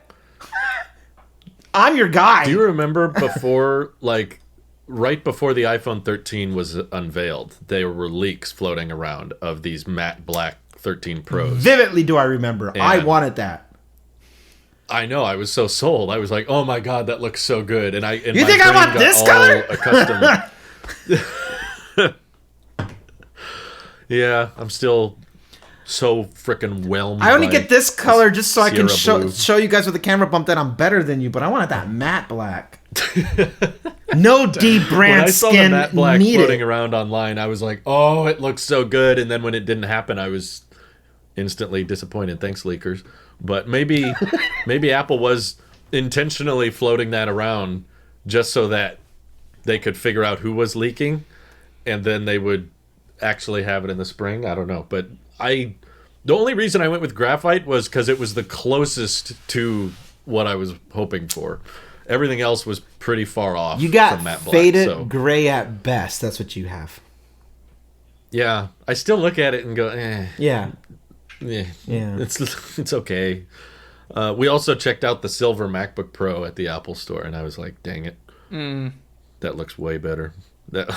I'm your guy. Do you remember before, like, right before the iPhone 13 was unveiled, there were leaks floating around of these matte black 13 Pros. Vividly do I remember. And I wanted that. I know. I was so sold. I was like, "Oh my god, that looks so good!" And you think I want this color? Accustomed. Yeah, I'm still so freaking whelmed. I only get this color just so I can Sierra show you guys with the camera bump that I'm better than you, but I wanted that matte black. No deep brand when I saw skin the matte black needed. floating around online, I was like, "Oh, it looks so good!" And then when it didn't happen, I was instantly disappointed. Thanks, leakers. But maybe Apple was intentionally floating that around just so that they could figure out who was leaking, and then they would actually have it in the spring. I don't know, but the only reason I went with graphite was because it was the closest to what I was hoping for. Everything else was pretty far off. You got from matte black, faded gray at best. That's what you have. Yeah, I still look at it and go, Yeah. yeah, Yeah. it's okay. We also checked out the silver MacBook Pro at the Apple Store, and I was like, dang it, that looks way better. That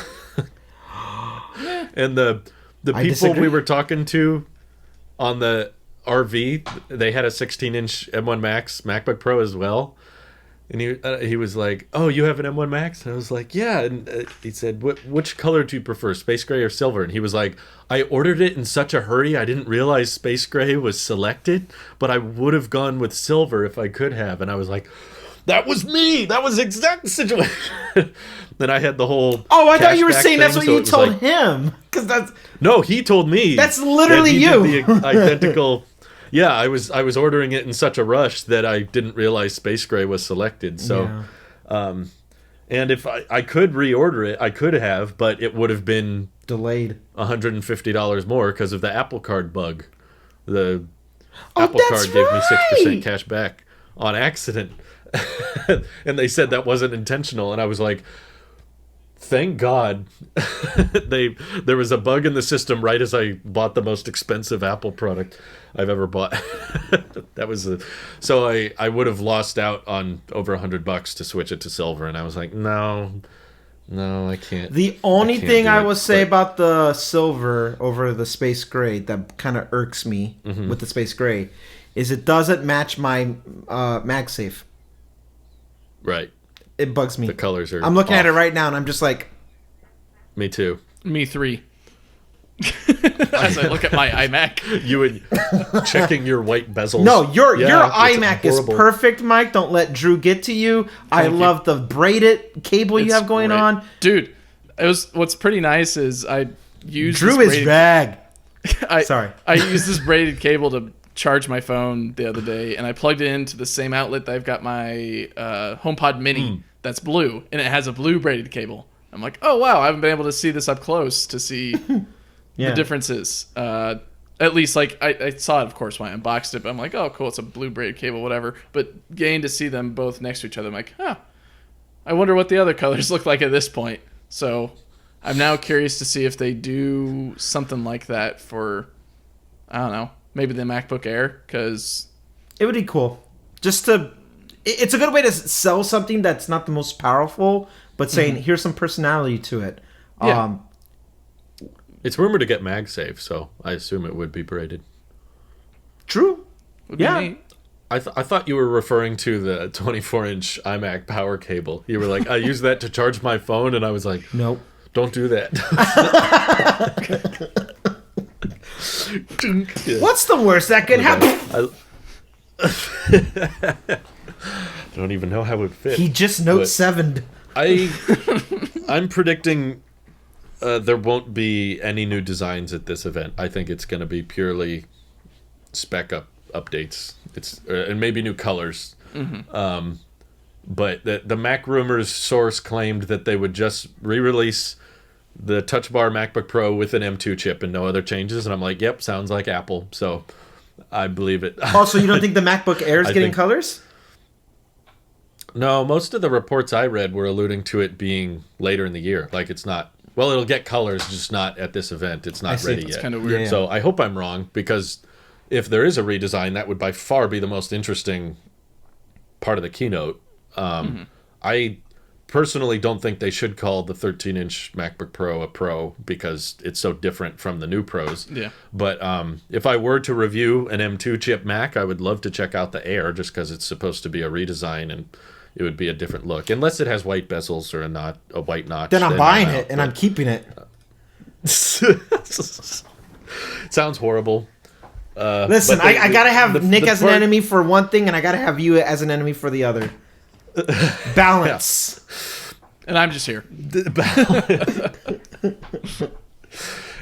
and the people disagree. we were talking to on the RV, they had a 16-inch M1 Max MacBook Pro as well. And he was like, "Oh, you have an M1 Max?" And I was like, "Yeah." And he said, "Which color do you prefer, space gray or silver?" And he was like, "I ordered it in such a hurry, I didn't realize space gray was selected, but I would have gone with silver if I could have." And I was like, "That was me. That was the exact situation." Then I had the whole. Oh, I thought you were cashback saying that's thing, what so you it was told like, him. Because that's no, he told me. That's literally that he you. did the identical. Yeah, I was ordering it in such a rush that I didn't realize space gray was selected. So, and if I could reorder it, I could have, but it would have been delayed. $150 more because of the Apple Card bug. The Apple that's Card gave me 6% right. cash back on accident, and they said that wasn't intentional, and I was like, thank God there was a bug in the system right as I bought the most expensive Apple product I've ever bought. That was so I would have lost out on over $100 to switch it to silver, and I was like, no, I can't. The only thing I will say but about the silver over the space gray that kind of irks me with the space gray is it doesn't match my MagSafe. right. It bugs me. The colors are. I'm looking off. at it right now, and I'm just like, Me too. Me 3. As I look at my iMac. You would checking your white bezels. No, your Yeah, iMac is horrible. perfect, Mike. Don't let Drew get to you. I love the braided cable you have going great. on. Dude, what's pretty nice is I use Drew this is rag. Sorry. I used this braided cable to charge my phone the other day, and I plugged it into the same outlet that I've got my HomePod Mini that's blue, and it has a blue braided cable. I'm like, oh wow, I haven't been able to see this up close to see the differences. At least, like, I saw it, of course, when I unboxed it, but I'm like, oh cool, it's a blue braided cable, whatever. But getting to see them both next to each other, I'm like, I wonder what the other colors look like at this point. So I'm now curious to see if they do something like that for, I don't know, maybe the MacBook Air, because it would be cool. It's a good way to sell something that's not the most powerful, but saying here's some personality to it. Yeah. It's rumored to get MagSafe, so I assume it would be braided. True. would be neat. I thought you were referring to the 24-inch iMac power cable. You were like, I use that to charge my phone, and I was like, Nope. don't do that. What's the worst that could happen? I don't even know how it would fit. He just Note 7'd. I'm predicting there won't be any new designs at this event. I think it's going to be purely spec updates. And maybe new colors. But the Mac Rumors source claimed that they would just re-release the Touch Bar MacBook Pro with an M2 chip and no other changes. And I'm like, yep, sounds like Apple. So I believe it. Also, you don't think the MacBook Air is getting colors? No, most of the reports I read were alluding to it being later in the year. Like, it's not... Well, it'll get colors, just not at this event. It's not ready yet. That's kind of weird. Yeah. So I hope I'm wrong, because if there is a redesign, that would by far be the most interesting part of the keynote. I personally don't think they should call the 13-inch MacBook Pro a Pro, because it's so different from the new Pros. Yeah. But if I were to review an M2 chip Mac, I would love to check out the Air, just because it's supposed to be a redesign and it would be a different look. Unless it has white bezels or a white notch. Then I'm buying it and I'm keeping it. Sounds horrible. Listen, I gotta have Nick as an enemy for one thing, and I gotta have you as an enemy for the other. Balance. And I'm just here.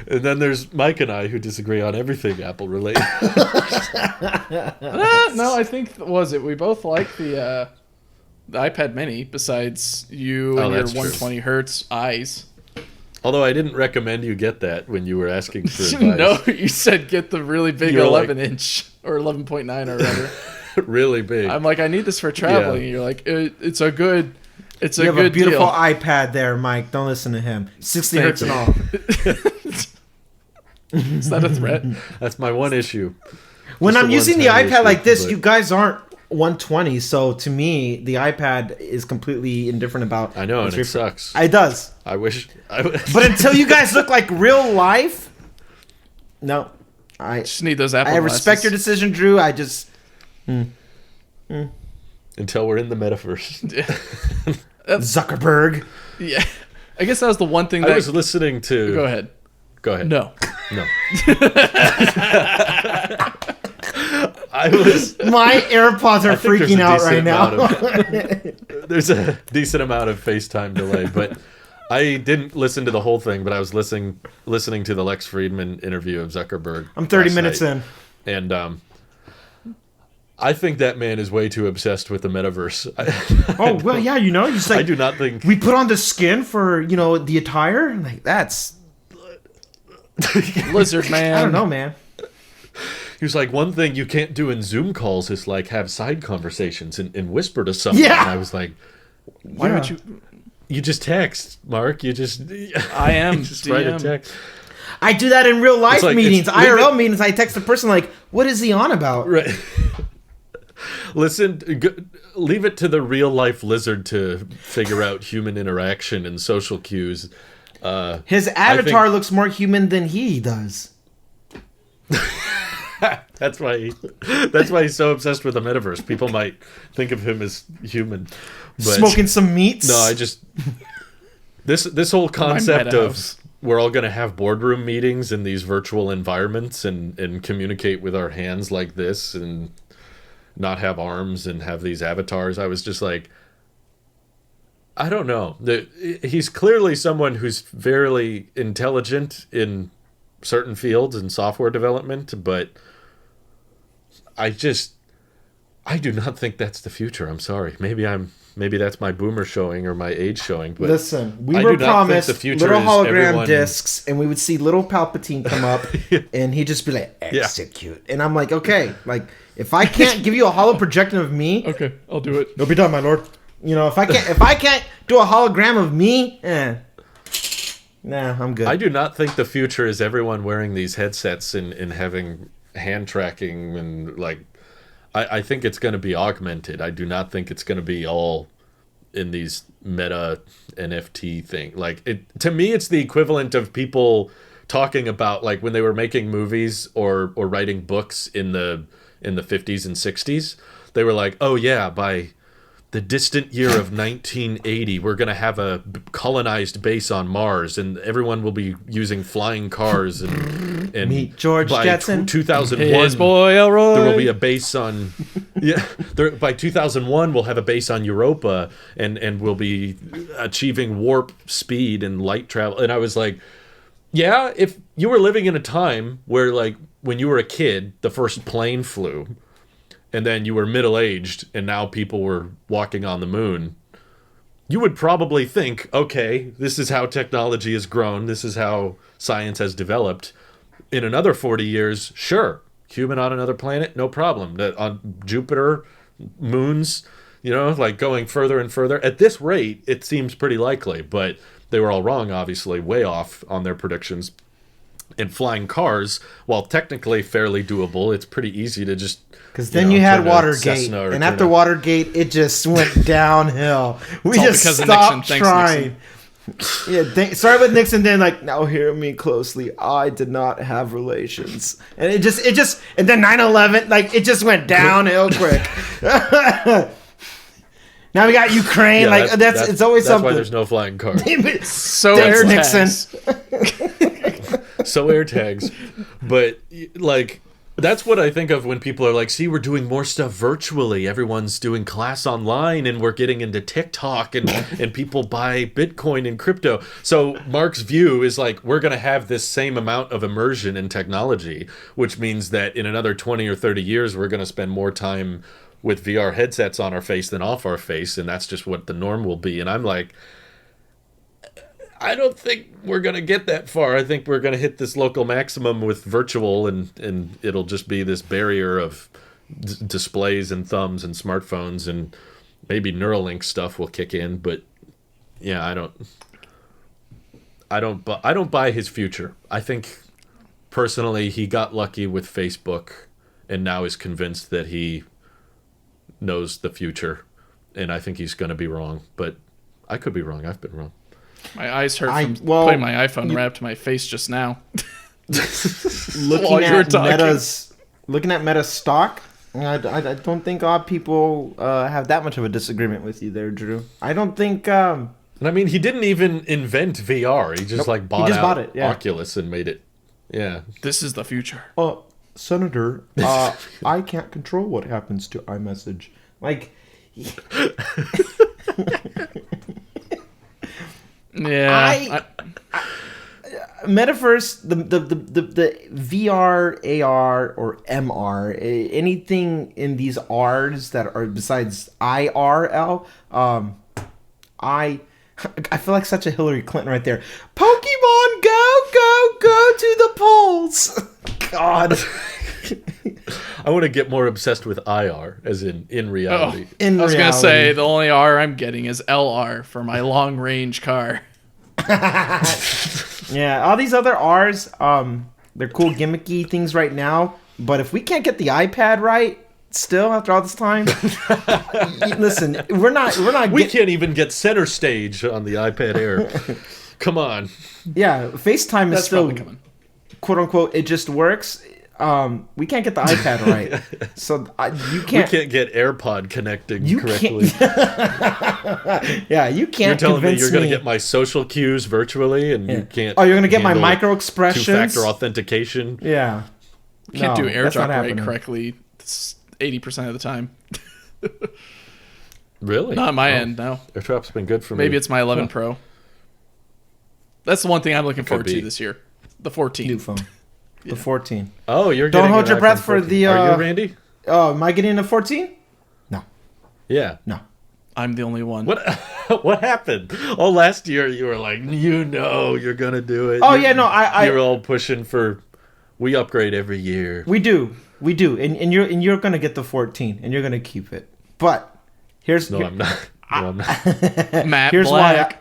And then there's Mike and I who disagree on everything Apple related. No, I think we both like the iPad Mini. Besides you and your 120 hertz eyes. Although I didn't recommend you get that when you were asking for advice. No, you said get the really big 11-inch or 11.9 or whatever. Really big. I'm like, I need this for traveling. And you're like, it's a good. It's a you have good a beautiful deal. iPad there, Mike. Don't listen to him. 60 hertz and all. Is that a threat? That's my one issue. When Just I'm a using the one-time iPad like issue, this, but- you guys aren't 120, so to me, the iPad is completely indifferent about... I know, and it sucks. It does. I wish... But until you guys look like real life... No. I just need those Apple respect glasses. your decision, Drew. I just... Until we're in the metaverse. Zuckerberg. Yeah. I guess that was the one thing that... I was listening to... Go ahead. Go ahead. No. I was... My AirPods are freaking out right now. There's a decent amount of FaceTime delay, but I didn't listen to the whole thing, but I was listening to the Lex Friedman interview of Zuckerberg. I'm 30 last minutes night, in. And I think that man is way too obsessed with the metaverse. Oh, well, yeah, he's like... I do not think... We put on the skin for, the attire? Like, that's... Lizard man. I don't know, man. He was like, one thing you can't do in Zoom calls is like have side conversations and whisper to someone. Yeah. And I was like, Why would you... you just text, Mark. You just... I am just write a text. I do that in real life It's like- meetings, it's- IRL meetings. I text a person like, what is he on about? Right. Listen, leave it to the real life lizard to figure out human interaction and social cues. His avatar looks more human than he does. That's why he's so obsessed with the metaverse. People might think of him as human. But Smoking some meats. no, I just this whole concept meta of house. we're all going to have boardroom meetings in these virtual environments and communicate with our hands like this and not have arms and have these avatars. I was just like, I don't know. He's clearly someone who's very intelligent in certain fields in software development, but I do not think that's the future. I'm sorry. Maybe that's my boomer showing or my age showing. But listen, we were promised little hologram discs, and we would see little Palpatine come up, and he'd just be like, execute. Yeah. And I'm like, okay, like, if I can't give you a holo projection of me... Okay, I'll do it. It'll be done, my lord. You know, if I can't do a hologram of me, nah, I'm good. I do not think the future is everyone wearing these headsets and having hand tracking and, like... I think it's going to be augmented. I do not think it's going to be all in these meta NFT thing. Like, to me, it's the equivalent of people talking about, like, when they were making movies or writing books in the 50s and 60s. They were like, oh yeah, by the distant year of 1980, we're going to have a colonized base on Mars, and everyone will be using flying cars. And meet George Jetson. 2001, his boy Elroy. There will be a base on. By 2001, we'll have a base on Europa, and we'll be achieving warp speed and light travel. And I was like, yeah, if you were living in a time where, like, when you were a kid, the first plane flew. And then you were middle-aged, and now people were walking on the moon, you would probably think, okay, this is how technology has grown, this is how science has developed. In another 40 years, sure, human on another planet, no problem. On Jupiter, moons, like going further and further. At this rate, it seems pretty likely, but they were all wrong, obviously, way off on their predictions. And flying cars, while technically fairly doable, it's pretty easy to just... Because then you had Watergate, and after Watergate, it just went downhill. We just stopped trying. Yeah, started with Nixon, then like, now hear me closely. I did not have relations, and it just, and then 9/11, like it just went downhill quick. Now we got Ukraine, yeah, like it's always that's something. Why there's no flying cars. So air Nixon. So air tags, but like. That's what I think of when people are like, see, we're doing more stuff virtually. Everyone's doing class online, and we're getting into TikTok, and people buy Bitcoin and crypto. So Mark's view is like, we're going to have this same amount of immersion in technology, which means that in another 20 or 30 years, we're going to spend more time with VR headsets on our face than off our face, and that's just what the norm will be. And I'm like, I don't think we're going to get that far. I think we're going to hit this local maximum with virtual, and it'll just be this barrier of displays and thumbs and smartphones, and maybe Neuralink stuff will kick in. But yeah, I don't buy his future. I think personally he got lucky with Facebook, and now is convinced that he knows the future, and I think he's going to be wrong. But I could be wrong. I've been wrong. My eyes hurt from putting my iPhone wrapped to my face just now. Looking at Meta's stock, I don't think odd people have that much of a disagreement with you there, Drew. I don't think... I mean, he didn't even invent VR. He just bought it, yeah. Oculus and made it. Yeah. This is the future. Senator, I can't control what happens to iMessage. Like... Yeah, Metaverse, the VR, AR, or MR, anything in these R's that are besides IRL, I feel like such a Hillary Clinton right there. Pokemon, go to the polls. God. I want to get more obsessed with IR, as in reality. I was going to say, the only R I'm getting is LR for my long-range car. Yeah, all these other R's, they're cool gimmicky things right now, but if we can't get the iPad right, still, after all this time, listen, we can't even get center stage on the iPad Air. Come on. Yeah, FaceTime is still, quote-unquote, it just works. we can't get the iPad right. So you can't. We can't get AirPod connecting You correctly. Yeah, you can't. You're telling me convince you're going to get my social cues virtually, and you can't. Oh, you're going to get my handle micro expressions. Two-factor authentication. Yeah. You can't do that's not AirDrop right happening. correctly 80% of the time. Really? Not on my end, no. AirDrop's been good for me. Maybe it's my 11 Pro. That's the one thing I'm looking Could forward be. to this year. The 14. New phone. The 14. Oh, you're Don't getting hold an your breath iPhone for 14. the. Are you, Randy? Oh, am I getting a 14? No. Yeah. No. I'm the only one. What what happened? Oh, last year you were like, you're gonna do it. Oh, yeah, no, you're all pushing for. We upgrade every year. We do, and you're gonna get the 14, and you're gonna keep it. But here's I'm not. No, I'm not. Matt here's Black. why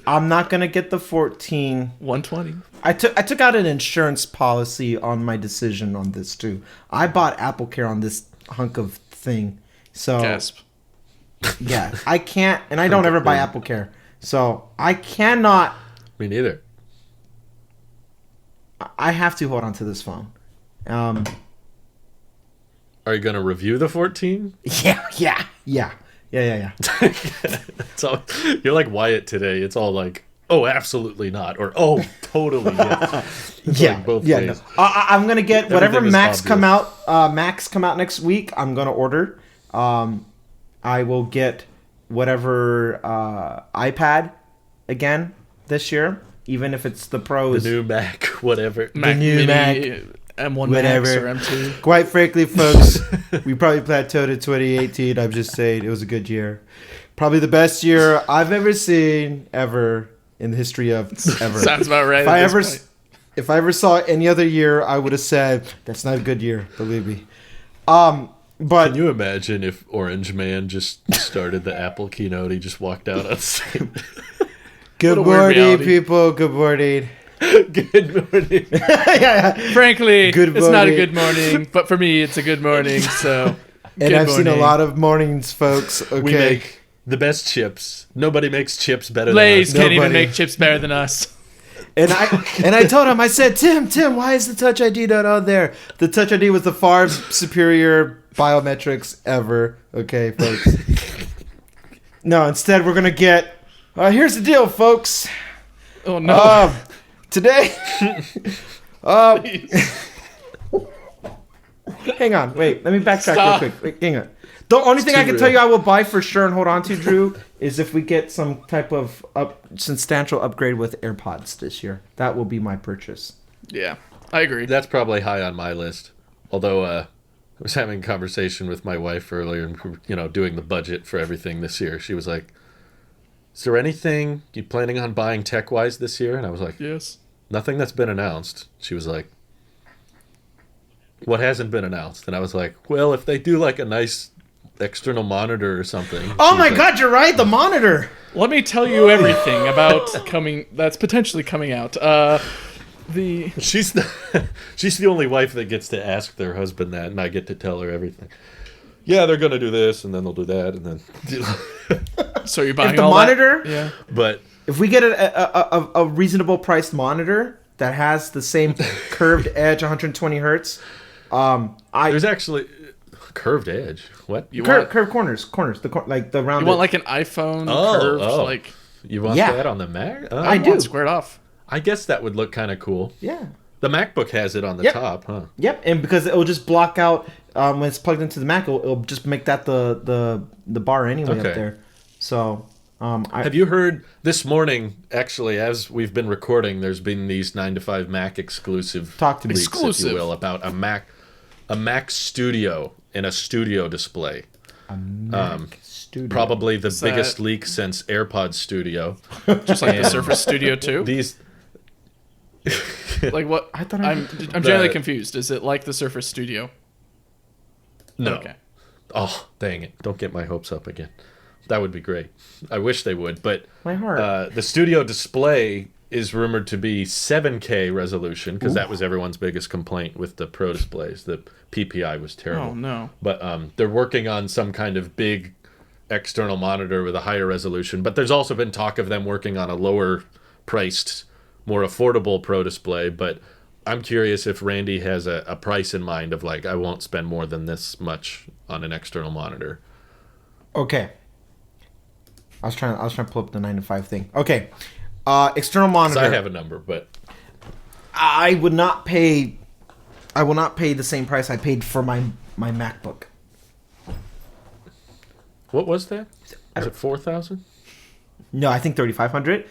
I'm not gonna get the 14. 120. I took out an insurance policy on my decision on this too. I bought Apple Care on this hunk of thing, so Gasp. yeah, I can't, and I don't ever buy Apple Care, so I cannot. Me neither. I have to hold on to this phone. Are you gonna review the 14? Yeah. It's all, you're like Wyatt today. It's all like, oh, absolutely not, or oh, totally yes. It's like both No. ways. I'm gonna get whatever Everything is Macs come obvious. out. Macs come out next week. I'm gonna order. I will get whatever iPad again this year, even if it's the Pro. The new Mac, whatever. Mac new Mini, Mac, M1 whatever. Max or M2. Quite frankly, folks, we probably plateaued in 2018. I'm just saying it was a good year. Probably the best year I've ever seen ever in the history of ever. Sounds about right. If I ever saw any other year, I would have said that's not a good year. Believe me. But Can you imagine if Orange Man just started the Apple keynote? He just walked out on stage. good What a weird morning, reality. people. Good morning. Good morning. Frankly, Good it's not a morning. good morning, but for me, it's a good morning. So, And I've seen a lot of mornings, folks. Okay. We make the best chips. Nobody makes chips better Lay's than us. can't even Nobody. make chips better than us. And I told him, I said, Tim, why is the Touch ID not on there? The Touch ID was the far superior biometrics ever. Okay, folks. No, instead we're gonna get. Here's the deal, folks. Oh no! Today. Hang on, wait. Let me backtrack Stop. real quick. Wait, hang on. The only thing I can too tell real. you I will buy for sure and hold on to, Drew, is if we get some type of substantial upgrade with AirPods this year. That will be my purchase. Yeah, I agree. That's probably high on my list. Although I was having a conversation with my wife earlier, and we were, doing the budget for everything this year. She was like, "Is there anything you planning on buying tech-wise this year?" And I was like, Yes. "Nothing that's been announced." She was like, "What hasn't been announced?" And I was like, "Well, if they do like a nice external monitor or something." Oh She my was like, God, you're right. The monitor. Let me tell you everything about that's potentially coming out. She's the only wife that gets to ask their husband that, and I get to tell her everything. Yeah, they're gonna do this, and then they'll do that, and then. So you're buying If the all monitor, That? Yeah. But if we get a reasonable priced monitor that has the same curved edge, 120 hertz, there's actually curved edge. What? curved corners, like the round. You want like an iPhone curved, like You want Yeah. that on the Mac? Oh, I do. squared off. I guess that would look kind of cool. yeah. The MacBook has it on the Yep. top, huh? Yep, and because it will just block out when it's plugged into the Mac, it'll just make that the bar anyway Okay. up there. So, Have you heard this morning? Actually, as we've been recording, there's been these 9 to 5 Mac exclusive Talk to me. leaks, Exclusive. if you will, about a Mac Studio and a Studio display. Studio. Probably the Is biggest that- leak since AirPods Studio. Just like the And Surface Studio 2. These Like what? I thought I- I'm generally The- confused. Is it like the Surface Studio? no. Okay. Oh, dang it. Don't get my hopes up again. That would be great. I wish they would. But My heart. the Studio display is rumored to be 7K resolution, because that was everyone's biggest complaint with the Pro displays. The PPI was terrible. Oh no. But they're working on some kind of big external monitor with a higher resolution. But there's also been talk of them working on a lower priced, more affordable Pro display. But I'm curious if Randy has a price in mind of like, I won't spend more than this much on an external monitor. Okay. I was trying to pull up the 9 to 5 thing. Okay. External monitor. I have a number, but I will not pay the same price I paid for my MacBook. What was that? Was it 4,000? No, I think 3,500.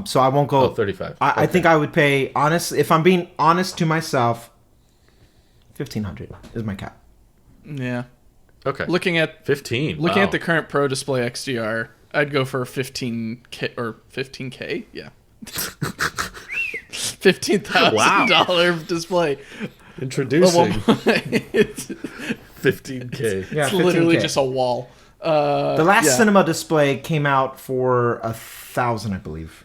So I won't go. Oh, 35. I think I would pay, if I'm being honest to myself, 1,500 is my cap. Yeah. Okay. Looking at 15. Looking Wow. at the current Pro Display XDR, I'd go for 15K or 15K. Yeah. $15,000 display. Introducing It's 15K. Yeah, literally 15K. just a wall. The last cinema display came out for 1,000, I believe.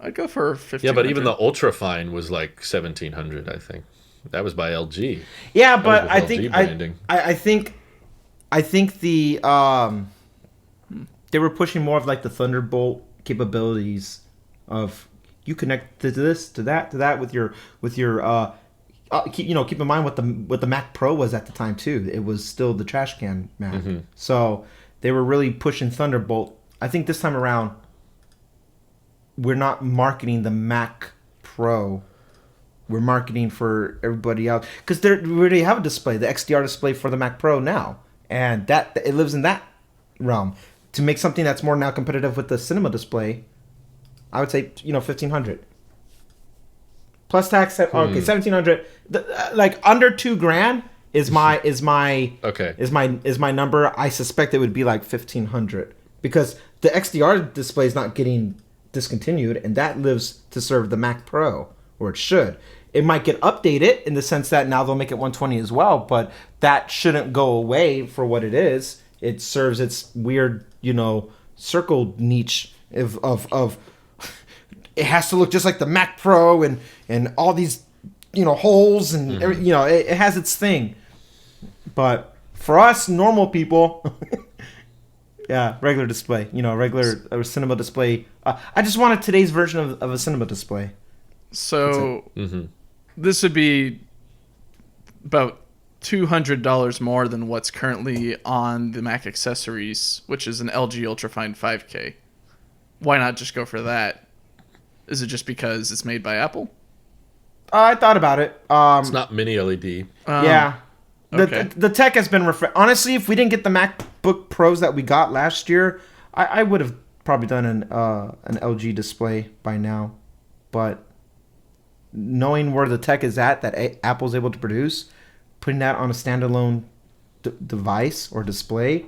I'd go for 15. Yeah, but even the ultrafine was like 1,700, I think. That was by LG. Yeah, That but was I with think LG branding. I think the they were pushing more of like the Thunderbolt capabilities of you connect to this to that with your keep in mind what the Mac Pro was at the time too. It was still the trash can Mac. Mm-hmm. So they were really pushing Thunderbolt. I think this time around we're not marketing the Mac Pro. We're marketing for everybody else because we already have a display, the XDR display for the Mac Pro now, and that it lives in that realm. To make something that's more now competitive with the cinema display, I would say 1,500 plus tax. Okay, 1,700. Like under $2,000 is my Okay. is my number. I suspect it would be like 1,500 because the XDR display is not getting discontinued, and that lives to serve the Mac Pro, or it should. It might get updated in the sense that now they'll make it 120 as well, but that shouldn't go away for what it is. It serves its weird, circle niche of it has to look just like the Mac Pro and all these, holes and it has its thing. But for us normal people, yeah, regular display, regular cinema display. I just wanted today's version of a cinema display. So this would be about $200 more than what's currently on the Mac accessories, which is an LG Ultrafine 5K. Why not just go for that? Is it just because it's made by Apple? I thought about it. It's not mini LED. Yeah. Okay. The tech has been honestly, if we didn't get the MacBook Pros that we got last year, I would have probably done an LG display by now. But knowing where the tech is at that Apple's able to produce, putting that on a standalone device or display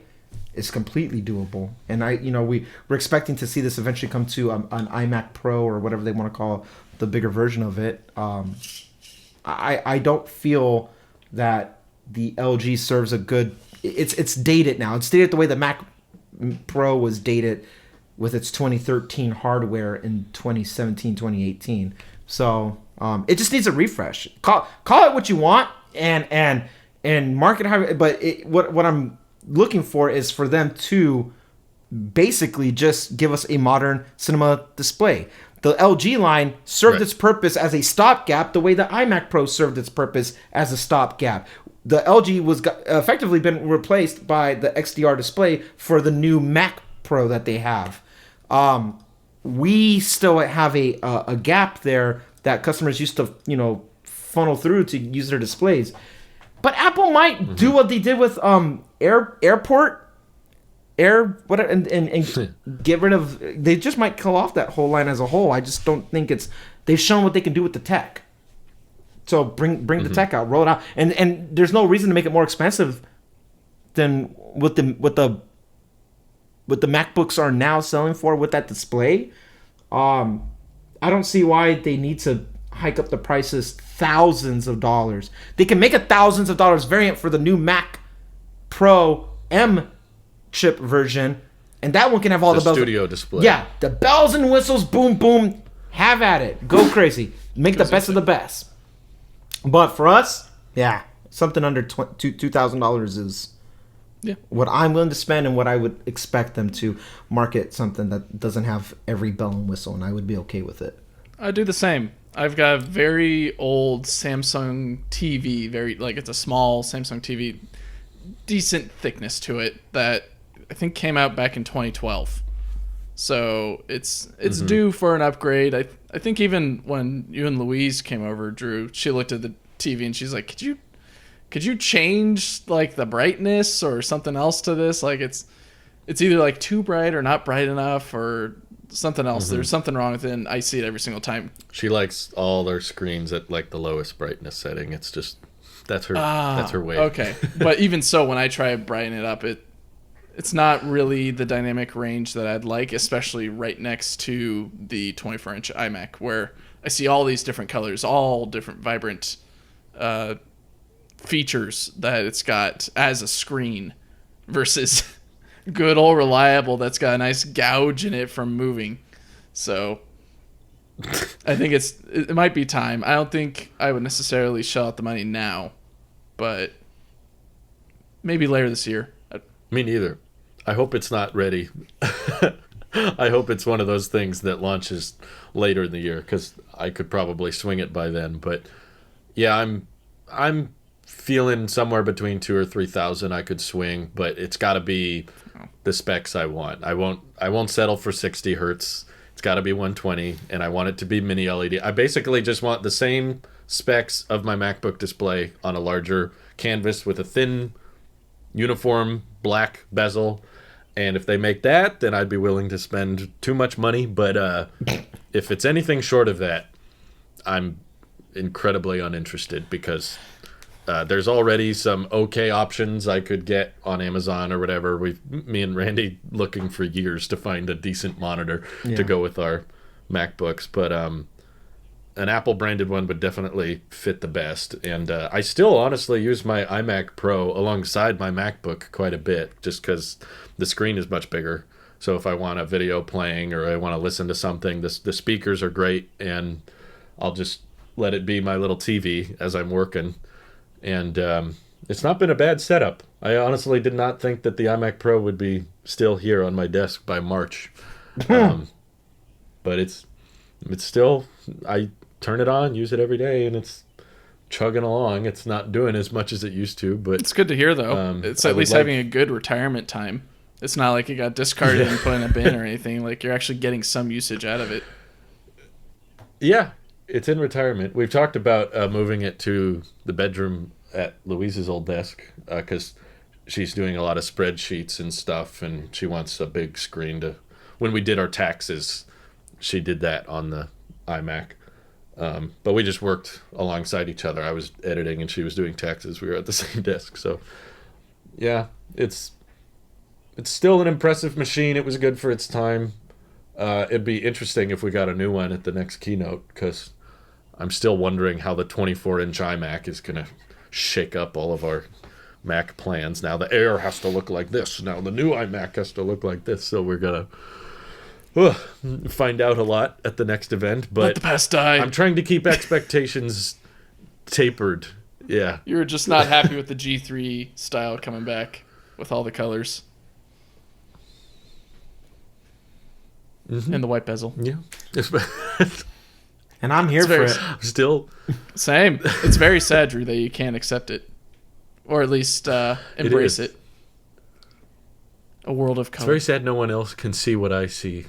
is completely doable. And we're expecting to see this eventually come to an iMac Pro or whatever they want to call the bigger version of it. I don't feel that the LG serves a good. It's dated now. It's dated the way the Mac Pro was dated with its 2013 hardware in 2017, 2018. So it just needs a refresh. Call it what you want and market how. But what I'm looking for is for them to basically just give us a modern cinema display. The LG line served its purpose as a stopgap the way the iMac Pro served its purpose as a stopgap. The LG was effectively been replaced by the XDR display for the new Mac Pro that they have. We still have a gap there that customers used to funnel through to use their displays. But Apple might do what they did with and get rid of. They just might kill off that whole line as a whole. I just don't think they've shown what they can do with the tech. So bring the tech out, roll it out, and there's no reason to make it more expensive than what the MacBooks are now selling for with that display. I don't see why they need to hike up the prices thousands of dollars. They can make a thousands of dollars variant for the new Mac Pro M chip version, and that one can have all the bells. Studio display. Yeah, the bells and whistles, boom, boom. Have at it. Go crazy. Make the best of the best. But for us, yeah, something under $2,000 is what I'm willing to spend and what I would expect them to market something that doesn't have every bell and whistle, and I would be okay with it. I do the same. I've got a very old Samsung TV, it's a small Samsung TV, decent thickness to it that I think came out back in 2012. So it's due for an upgrade. I think even when you and Louise came over, Drew, she looked at the TV and she's like, could you change like the brightness or something else to this? Like it's either like too bright or not bright enough or something else. There's something wrong with it, and I see it every single time. She likes all their screens at like the lowest brightness setting. It's just that's her way. Okay. But even so, when I try to brighten it up, it's not really the dynamic range that I'd like, especially right next to the 24-inch iMac, where I see all these different colors, all different vibrant features that it's got as a screen versus good old reliable that's got a nice gouge in it from moving. So I think it might be time. I don't think I would necessarily shell out the money now, but maybe later this year. Me neither. I hope it's not ready. I hope it's one of those things that launches later in the year, because I could probably swing it by then. But yeah, I'm feeling somewhere between 2,000 or 3,000 I could swing, but it's got to be the specs I want. I won't settle for 60 hertz. It's got to be 120, and I want it to be mini LED. I basically just want the same specs of my MacBook display on a larger canvas with a thin, uniform black bezel. And if they make that, then I'd be willing to spend too much money. But if it's anything short of that, I'm incredibly uninterested, because there's already some okay options I could get on Amazon or whatever. Me and Randy looking for years to find a decent monitor to go with our MacBooks. But an Apple branded one would definitely fit the best. And I still honestly use my iMac Pro alongside my MacBook quite a bit, just because the screen is much bigger. So if I want a video playing or I want to listen to something, the speakers are great, and I'll just let it be my little TV as I'm working. And it's not been a bad setup. I honestly did not think that the iMac Pro would be still here on my desk by March. But it's still, I turn it on, use it every day, and it's chugging along. It's not doing as much as it used to, but it's good to hear, though. It's at least having a good retirement time. It's not like it got discarded and put in a bin or anything. Like, you're actually getting some usage out of it. Yeah, it's in retirement. We've talked about moving it to the bedroom at Louise's old desk, because she's doing a lot of spreadsheets and stuff, and she wants a big screen to... When we did our taxes, she did that on the iMac. But we just worked alongside each other. I was editing and she was doing taxes. We were at the same desk. So, yeah, it's still an impressive machine. It was good for its time. It'd be interesting if we got a new one at the next keynote, because I'm still wondering how the 24-inch iMac is going to shake up all of our Mac plans. Now the Air has to look like this. Now the new iMac has to look like this. So we're going to find out a lot at the next event. But let the past die. I'm trying to keep expectations tapered. Yeah. You were just not happy with the G3 style coming back with all the colors. And the white bezel. Yeah. And I'm here for it. Still. Same. It's very sad, Drew, that you can't accept it. Or at least embrace it. A world of color. It's very sad no one else can see what I see.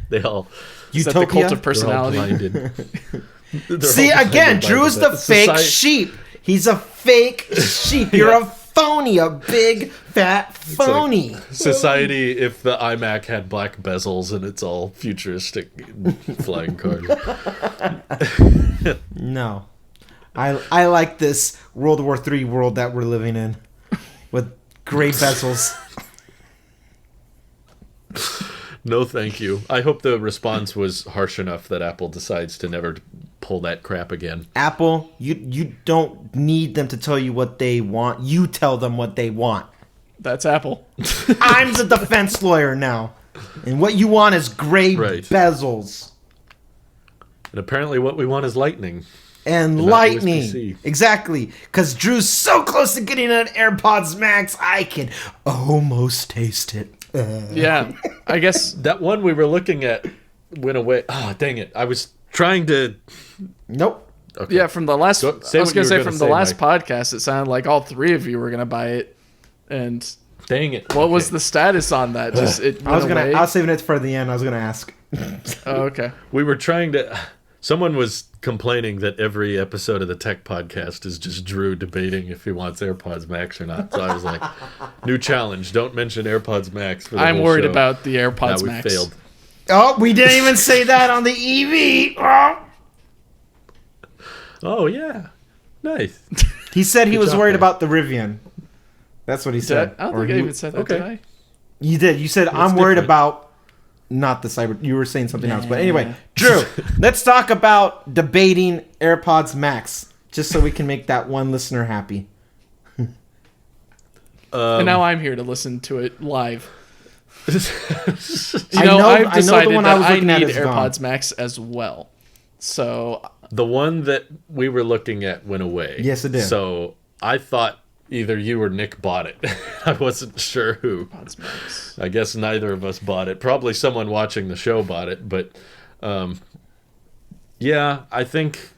They all... Utopia? The cult of personality. See, again, Drew is the fake sheep. He's a fake sheep. You're a phony, a big, fat phony. Like society, if the iMac had black bezels and it's all futuristic flying cars. No. I like this World War III world that we're living in with gray bezels. No, thank you. I hope the response was harsh enough that Apple decides to never pull that crap again. Apple, you don't need them to tell you what they want. You tell them what they want. That's Apple. I'm the defense lawyer now. And what you want is gray bezels. And apparently what we want is lightning. And lightning. Exactly. Because Drew's so close to getting an AirPods Max, I can almost taste it. Yeah, I guess that one we were looking at went away. Oh, dang it. I was trying to. Nope. Okay. Yeah, from the last. I was gonna say from the last podcast, it sounded like all three of you were gonna buy it, and dang it! What was the status on that? Just it. I was saving it for the end. I was gonna ask. Oh, okay. We were trying to. Someone was complaining that every episode of the Tech Podcast is just Drew debating if he wants AirPods Max or not. So I was like, new challenge. Don't mention AirPods Max for the I'm whole worried show. about the AirPods Max. We failed. Oh, we didn't even say that on the EV. Oh, yeah. Nice. He said he was worried about the Rivian. That's what he said. I don't think I even said that, did I? You did. You said, I'm worried about... Not the cyber. You were saying something else. But anyway, Drew, let's talk about debating AirPods Max, just so we can make that one listener happy. And now I'm here to listen to it live. I've decided that I need AirPods Max as well. So the one that we were looking at went away. Yes, it did. So I thought either you or Nick bought it. I wasn't sure who. I guess neither of us bought it. Probably someone watching the show bought it. But yeah, I think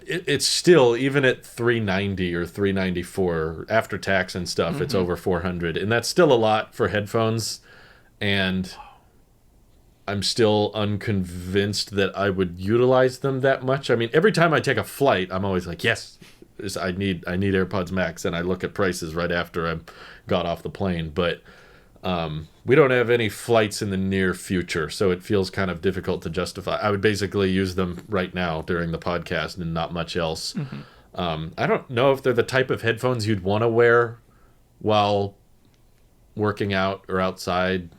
it's still, even at $390 or $394 after tax and stuff, it's over $400, and that's still a lot for headphones. And I'm still unconvinced that I would utilize them that much. I mean, every time I take a flight, I'm always like, yes, I need AirPods Max, and I look at prices right after I got off the plane. But we don't have any flights in the near future, so it feels kind of difficult to justify. I would basically use them right now during the podcast and not much else. I don't know if they're the type of headphones you'd want to wear while working out or outside.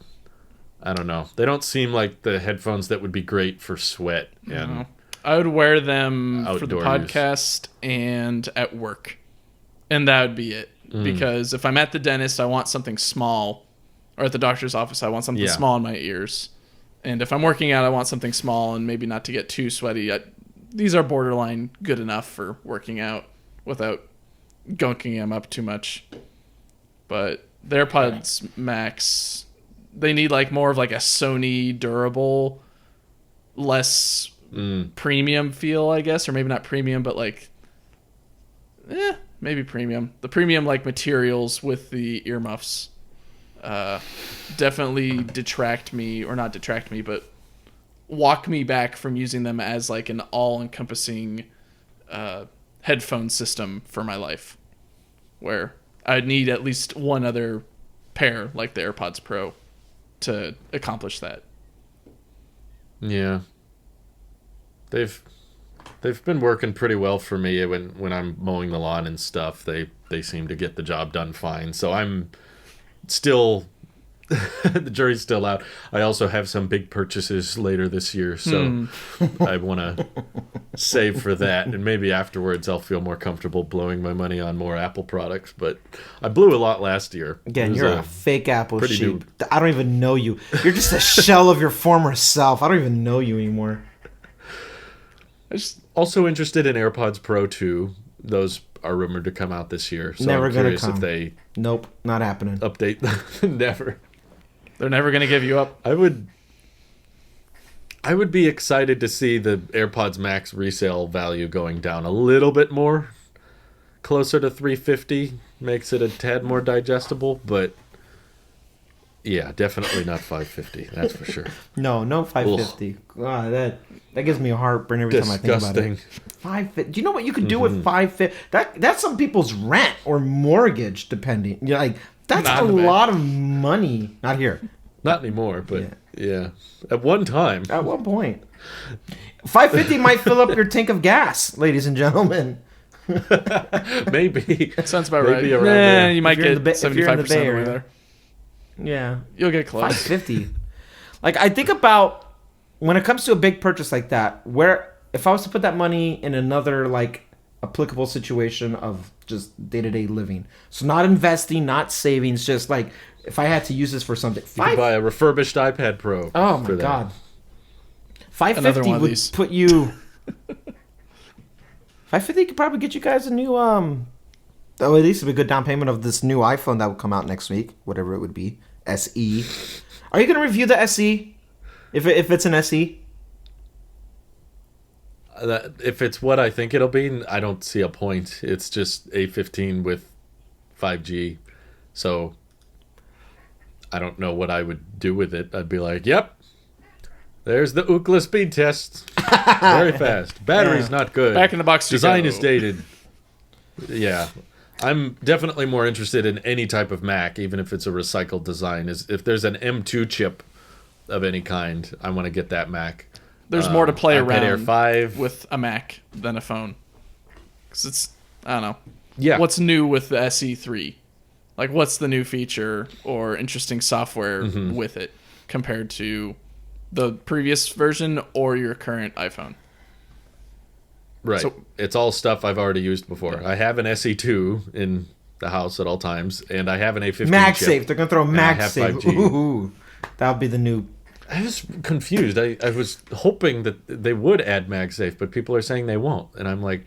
I don't know. They don't seem like the headphones that would be great for sweat. And I would wear them for the podcast and at work. And that would be it. Because if I'm at the dentist, I want something small. Or at the doctor's office, I want something small in my ears. And if I'm working out, I want something small and maybe not to get too sweaty. These are borderline good enough for working out without gunking them up too much. But the AirPods Max... They need like more of like a Sony durable, less premium feel, I guess, or maybe not premium, but like, maybe premium. The premium like materials with the earmuffs definitely detract me, or not detract me, but walk me back from using them as like an all-encompassing headphone system for my life, where I'd need at least one other pair like the AirPods Pro to accomplish that. Yeah. They've been working pretty well for me when I'm mowing the lawn and stuff. They seem to get the job done fine. So I'm still the jury's still out. I also have some big purchases later this year, so I want to save for that, and maybe afterwards I'll feel more comfortable blowing my money on more Apple products. But I blew a lot lot last year. Again, you're a fake Apple sheep. I don't even know you. You're just a shell of your former self. I don't even know you anymore. I'm just also interested in AirPods Pro 2. Those are rumored to come out this year. So Never I'm gonna curious come. if they Nope, not happening. update them. Never. They're never going to give you up. I would be excited to see the AirPods Max resale value going down a little bit more, closer to $350. Makes it a tad more digestible, but yeah, definitely not $550. That's for sure. No $550. God, that gives me a heartburn every time I think about it. $550. Do you know what you could do with $550? That's some people's rent or mortgage, depending. You're like, that's a lot of money. Not here. Not anymore, but yeah. At one time. At one point. $550 might fill up your tank of gas, ladies and gentlemen. Maybe. Sounds about right. Around there. You might get 75% of the way there. Yeah. You'll get close. $550. Like, I think about when it comes to a big purchase like that, where if I was to put that money in another, like, applicable situation of just day-to-day living. So not investing, not savings, just like if I had to use this for something. You could buy a refurbished iPad Pro. Oh my God. $550 would put you... $550 could probably get you guys a new... at least a good down payment of this new iPhone that will come out next week, whatever it would be. SE. Are you going to review the SE? If it's an SE. If it's what I think it'll be, I don't see a point. It's just A15 with 5G, so I don't know what I would do with it. I'd be like, yep, there's the Ookla speed test. Very fast. Battery's not good. Back in the box. Design is dated. Yeah. I'm definitely more interested in any type of Mac, even if it's a recycled design. Is if there's an M2 chip of any kind, I want to get that Mac. There's more to play iPad around Air 5 with a Mac than a phone. Because it's, I don't know. Yeah. What's new with the SE3? Like, what's the new feature or interesting software with it compared to the previous version or your current iPhone? Right. So, it's all stuff I've already used before. Yeah. I have an SE2 in the house at all times, and I have an A15 MagSafe. chip. They're going to throw MagSafe. Ooh, that'll be the new... I was confused. I was hoping that they would add MagSafe, but people are saying they won't. And I'm like,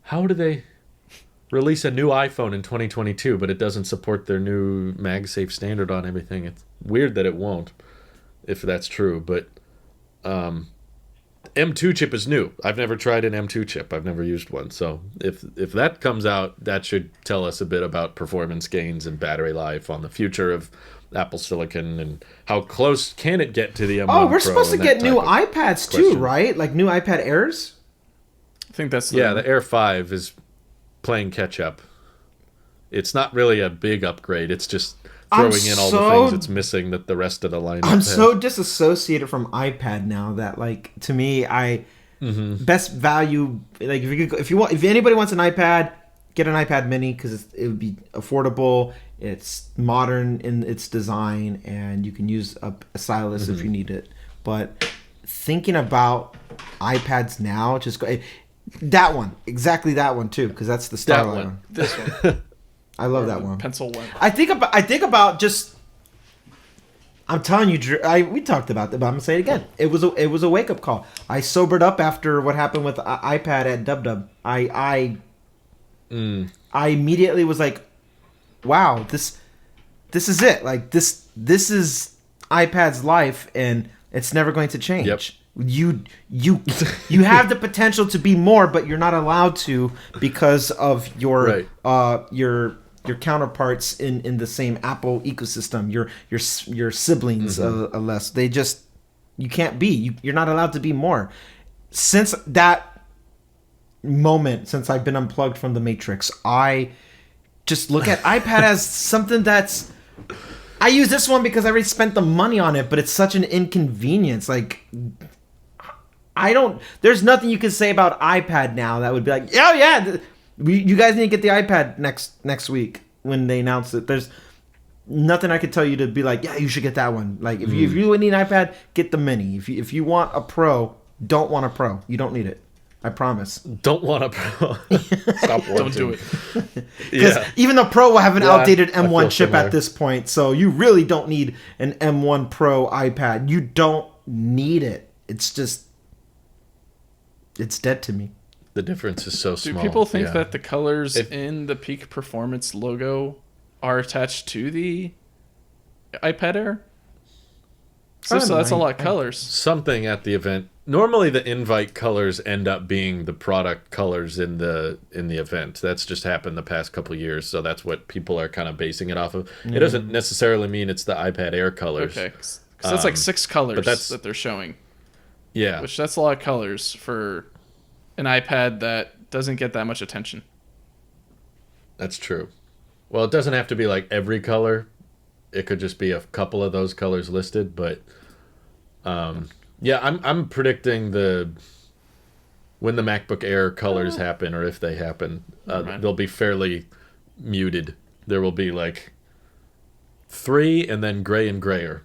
how do they release a new iPhone in 2022, but it doesn't support their new MagSafe standard on everything? It's weird that it won't, if that's true. But M2 chip is new. I've never tried an M2 chip. I've never used one. So if that comes out, that should tell us a bit about performance gains and battery life on the future of Apple Silicon and how close can it get to the M1 Oh, we're Pro supposed to get new iPads too, right? Like new iPad Airs? I think that's the Air 5 is playing catch up. It's not really a big upgrade. It's just throwing in all the things it's missing that the rest of the lineup I'm has. so disassociated from iPad now that, like, to me, best value, like, if anybody wants an iPad, get an iPad mini because it would be affordable. It's modern in its design, and you can use a stylus if you need it. But thinking about iPads now, just go that one, exactly that one too, because that's the Starlink one. This one. I love that one. Pencil one. I think about just. I'm telling you, Drew. We talked about that, but I'm gonna say it again. It was a wake up call. I sobered up after what happened with iPad at Dub. I immediately was like, wow, this is it. Like this is iPad's life, and it's never going to change. Yep. You have the potential to be more, but you're not allowed to because of your counterparts in the same Apple ecosystem. Your siblings, less. They just you can't be. You're not allowed to be more. Since that moment, since I've been unplugged from the Matrix, I just look at iPad as something that's. I use this one because I already spent the money on it, but it's such an inconvenience. Like, there's nothing you can say about iPad now that would be like, oh yeah, you guys need to get the iPad next week when they announce it. There's nothing I could tell you to be like, yeah, you should get that one. Like, if you need an iPad, get the mini. If you want a Pro, don't want a Pro. You don't need it. I promise. Don't want a Pro. Stop wanting. Don't do it. Because even the Pro will have an outdated M1 chip at this point, so you really don't need an M1 Pro iPad. You don't need it. It's just, it's dead to me. The difference is so small. Do people think that the colors in the Peak Performance logo are attached to the iPad Air? So that's a lot of colors. Something at the event. Normally, the invite colors end up being the product colors in the event. That's just happened the past couple of years, so that's what people are kind of basing it off of. It doesn't necessarily mean it's the iPad Air colors. Okay, because that's like 6 colors that they're showing. Yeah, which that's a lot of colors for an iPad that doesn't get that much attention. That's true. Well, it doesn't have to be like every color. It could just be a couple of those colors listed, but. Yeah, I'm predicting when the MacBook Air colors happen, or if they happen, they'll be fairly muted. There will be like 3 and then gray and grayer.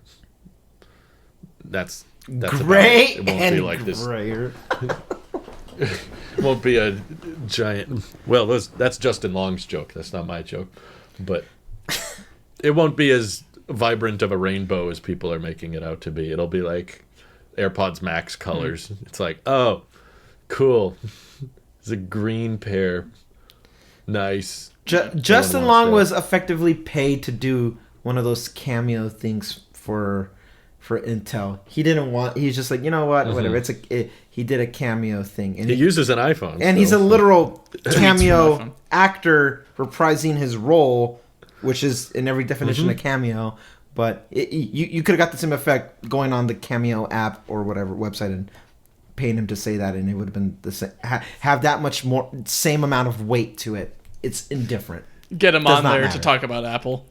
That's gray it. Won't and be like this. Grayer. It won't be a giant. Well, that's Justin Long's joke. That's not my joke, but it won't be as vibrant of a rainbow as people are making it out to be. It'll be like AirPods Max colors. It's like, oh, cool. It's a green pair. Nice. Justin Long was effectively paid to do one of those cameo things for for Intel. He didn't want. He's just like, you know what, whatever. He did a cameo thing, and he uses an iPhone, and he's a literal cameo actor reprising his role, which is in every definition a cameo. But you could have got the same effect going on the Cameo app or whatever website and paying him to say that, and it would have been the same. Have that much more same amount of weight to it. It's indifferent. Get him on there to talk about Apple.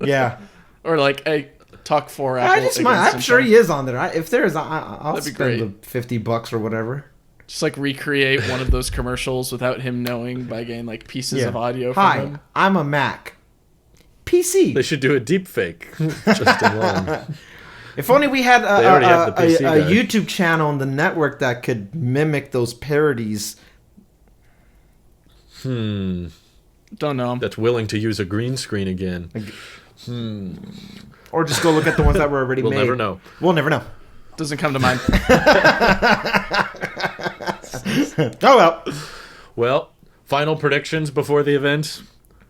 Yeah. Or like, hey, talk for Apple. I'm sure he is on there. If there is, I'll That'd be spend the $50 or whatever. Just like recreate one of those commercials without him knowing by getting like pieces of audio from him. Hi, I'm a Mac. PC. They should do a deep fake. Just in one. If only we had a YouTube channel on the network that could mimic those parodies. Don't know. That's willing to use a green screen again. Or just go look at the ones that were already made. We'll never know. We'll never know. Doesn't come to mind. Oh well. Well, final predictions before the event.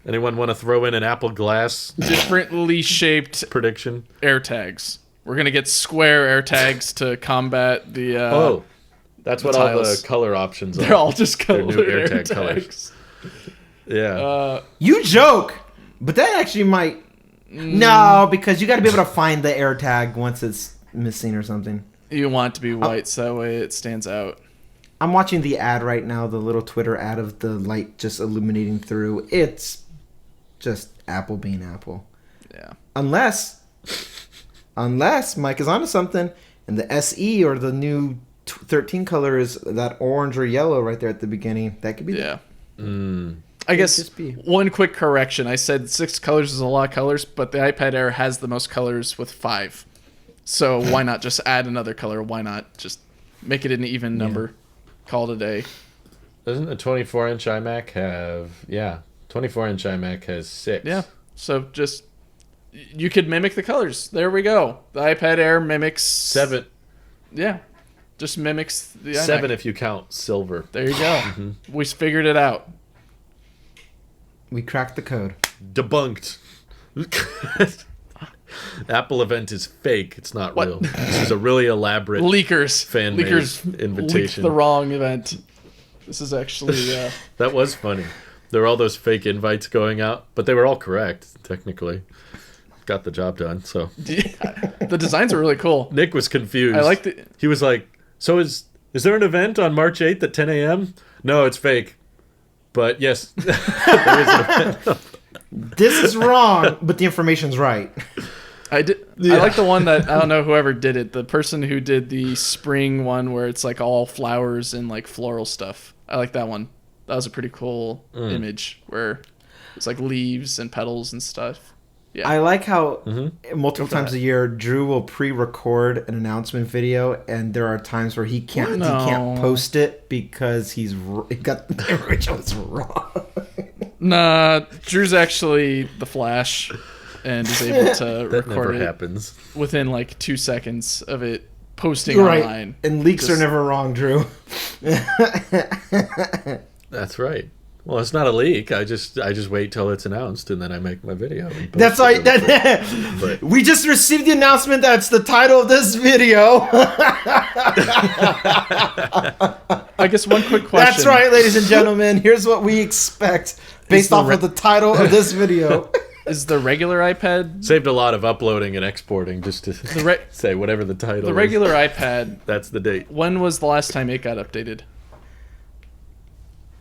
Anyone want to throw in an Apple Glass Differently shaped prediction? AirTags. We're gonna get square AirTags to combat the. That's what all the color options are. They're all just colored new AirTag AirTags. colors. Yeah. You joke, but that actually might. No, because you got to be able to find the AirTag once it's missing or something. You want it to be white, so that way it stands out. I'm watching the ad right now, the little Twitter ad of the light just illuminating through. It's just Apple being Apple. Yeah. Unless Mike is onto something, and the SE or the new 13 color is that orange or yellow right there at the beginning. That could be. Yeah. I guess one quick correction. I said 6 colors is a lot of colors, but the iPad Air has the most colors with 5. So why not just add another color? Why not just make it an even number? Call it a day. Doesn't a 24-inch iMac have... Yeah, 24-inch iMac has 6. Yeah, so just... You could mimic the colors. There we go. The iPad Air mimics... 7. Yeah, just mimics the iMac. 7 if you count silver. There you go. We figured it out. We cracked the code. Debunked. Apple event is fake. It's not real. This is a really elaborate fan-made invitation. Leaked the wrong event. This is actually... That was funny. There were all those fake invites going out, but they were all correct, technically. Got the job done, so... The designs are really cool. Nick was confused. I liked it. He was like, so is there an event on March 8th at 10 a.m.? No, it's fake. But yes, there is an event. This is wrong, but the information's right. I like the one that, I don't know whoever did it, the person who did the spring one where it's like all flowers and like floral stuff. I like that one. That was a pretty cool image where it's like leaves and petals and stuff. Yeah. I like how multiple times a year Drew will pre-record an announcement video, and there are times where he can't post it because he got the originals wrong. Nah, Drew's actually the Flash and is able to record it happens within like 2 seconds of it posting online. And leaks are never wrong, Drew. That's right. Well, it's not a leak. I just wait till it's announced and then I make my video. That's right. We just received the announcement that's the title of this video. I guess one quick question. That's right, ladies and gentlemen. Here's what we expect based off of the title of this video. Is the regular iPad... Saved a lot of uploading and exporting just to say whatever the title is. The regular iPad... That's the date. When was the last time it got updated?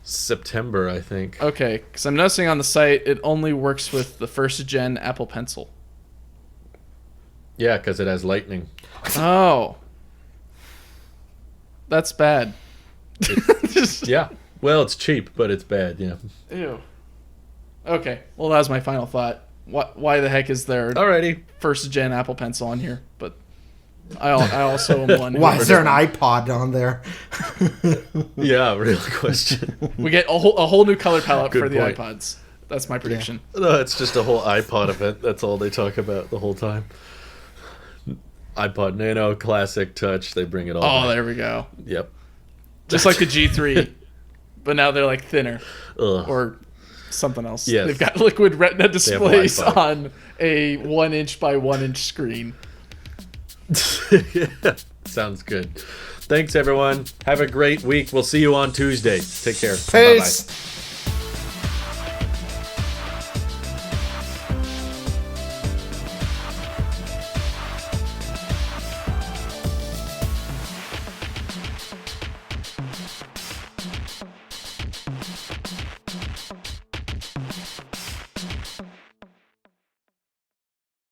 September, I think. Okay, because I'm noticing on the site it only works with the first gen Apple Pencil. Yeah, because it has Lightning. Oh. That's bad. Yeah. Well, it's cheap, but it's bad, yeah. Ew. Okay, well that was my final thought. Why the heck is there Alrighty. first gen Apple Pencil on here? But I also am one. Why is there an iPod on there? Yeah, real question. We get a whole new color palette Good for the point. iPods. That's my prediction. Yeah. No, it's just a whole iPod event. That's all they talk about the whole time. iPod Nano, Classic, Touch. They bring it all back. There we go. Yep. Just like the G3, but now they're like thinner or something else. Yes. They've got liquid retina displays on a 1 inch by 1 inch screen. Sounds good. Thanks, everyone. Have a great week. We'll see you on Tuesday. Take care. Peace. Bye-bye.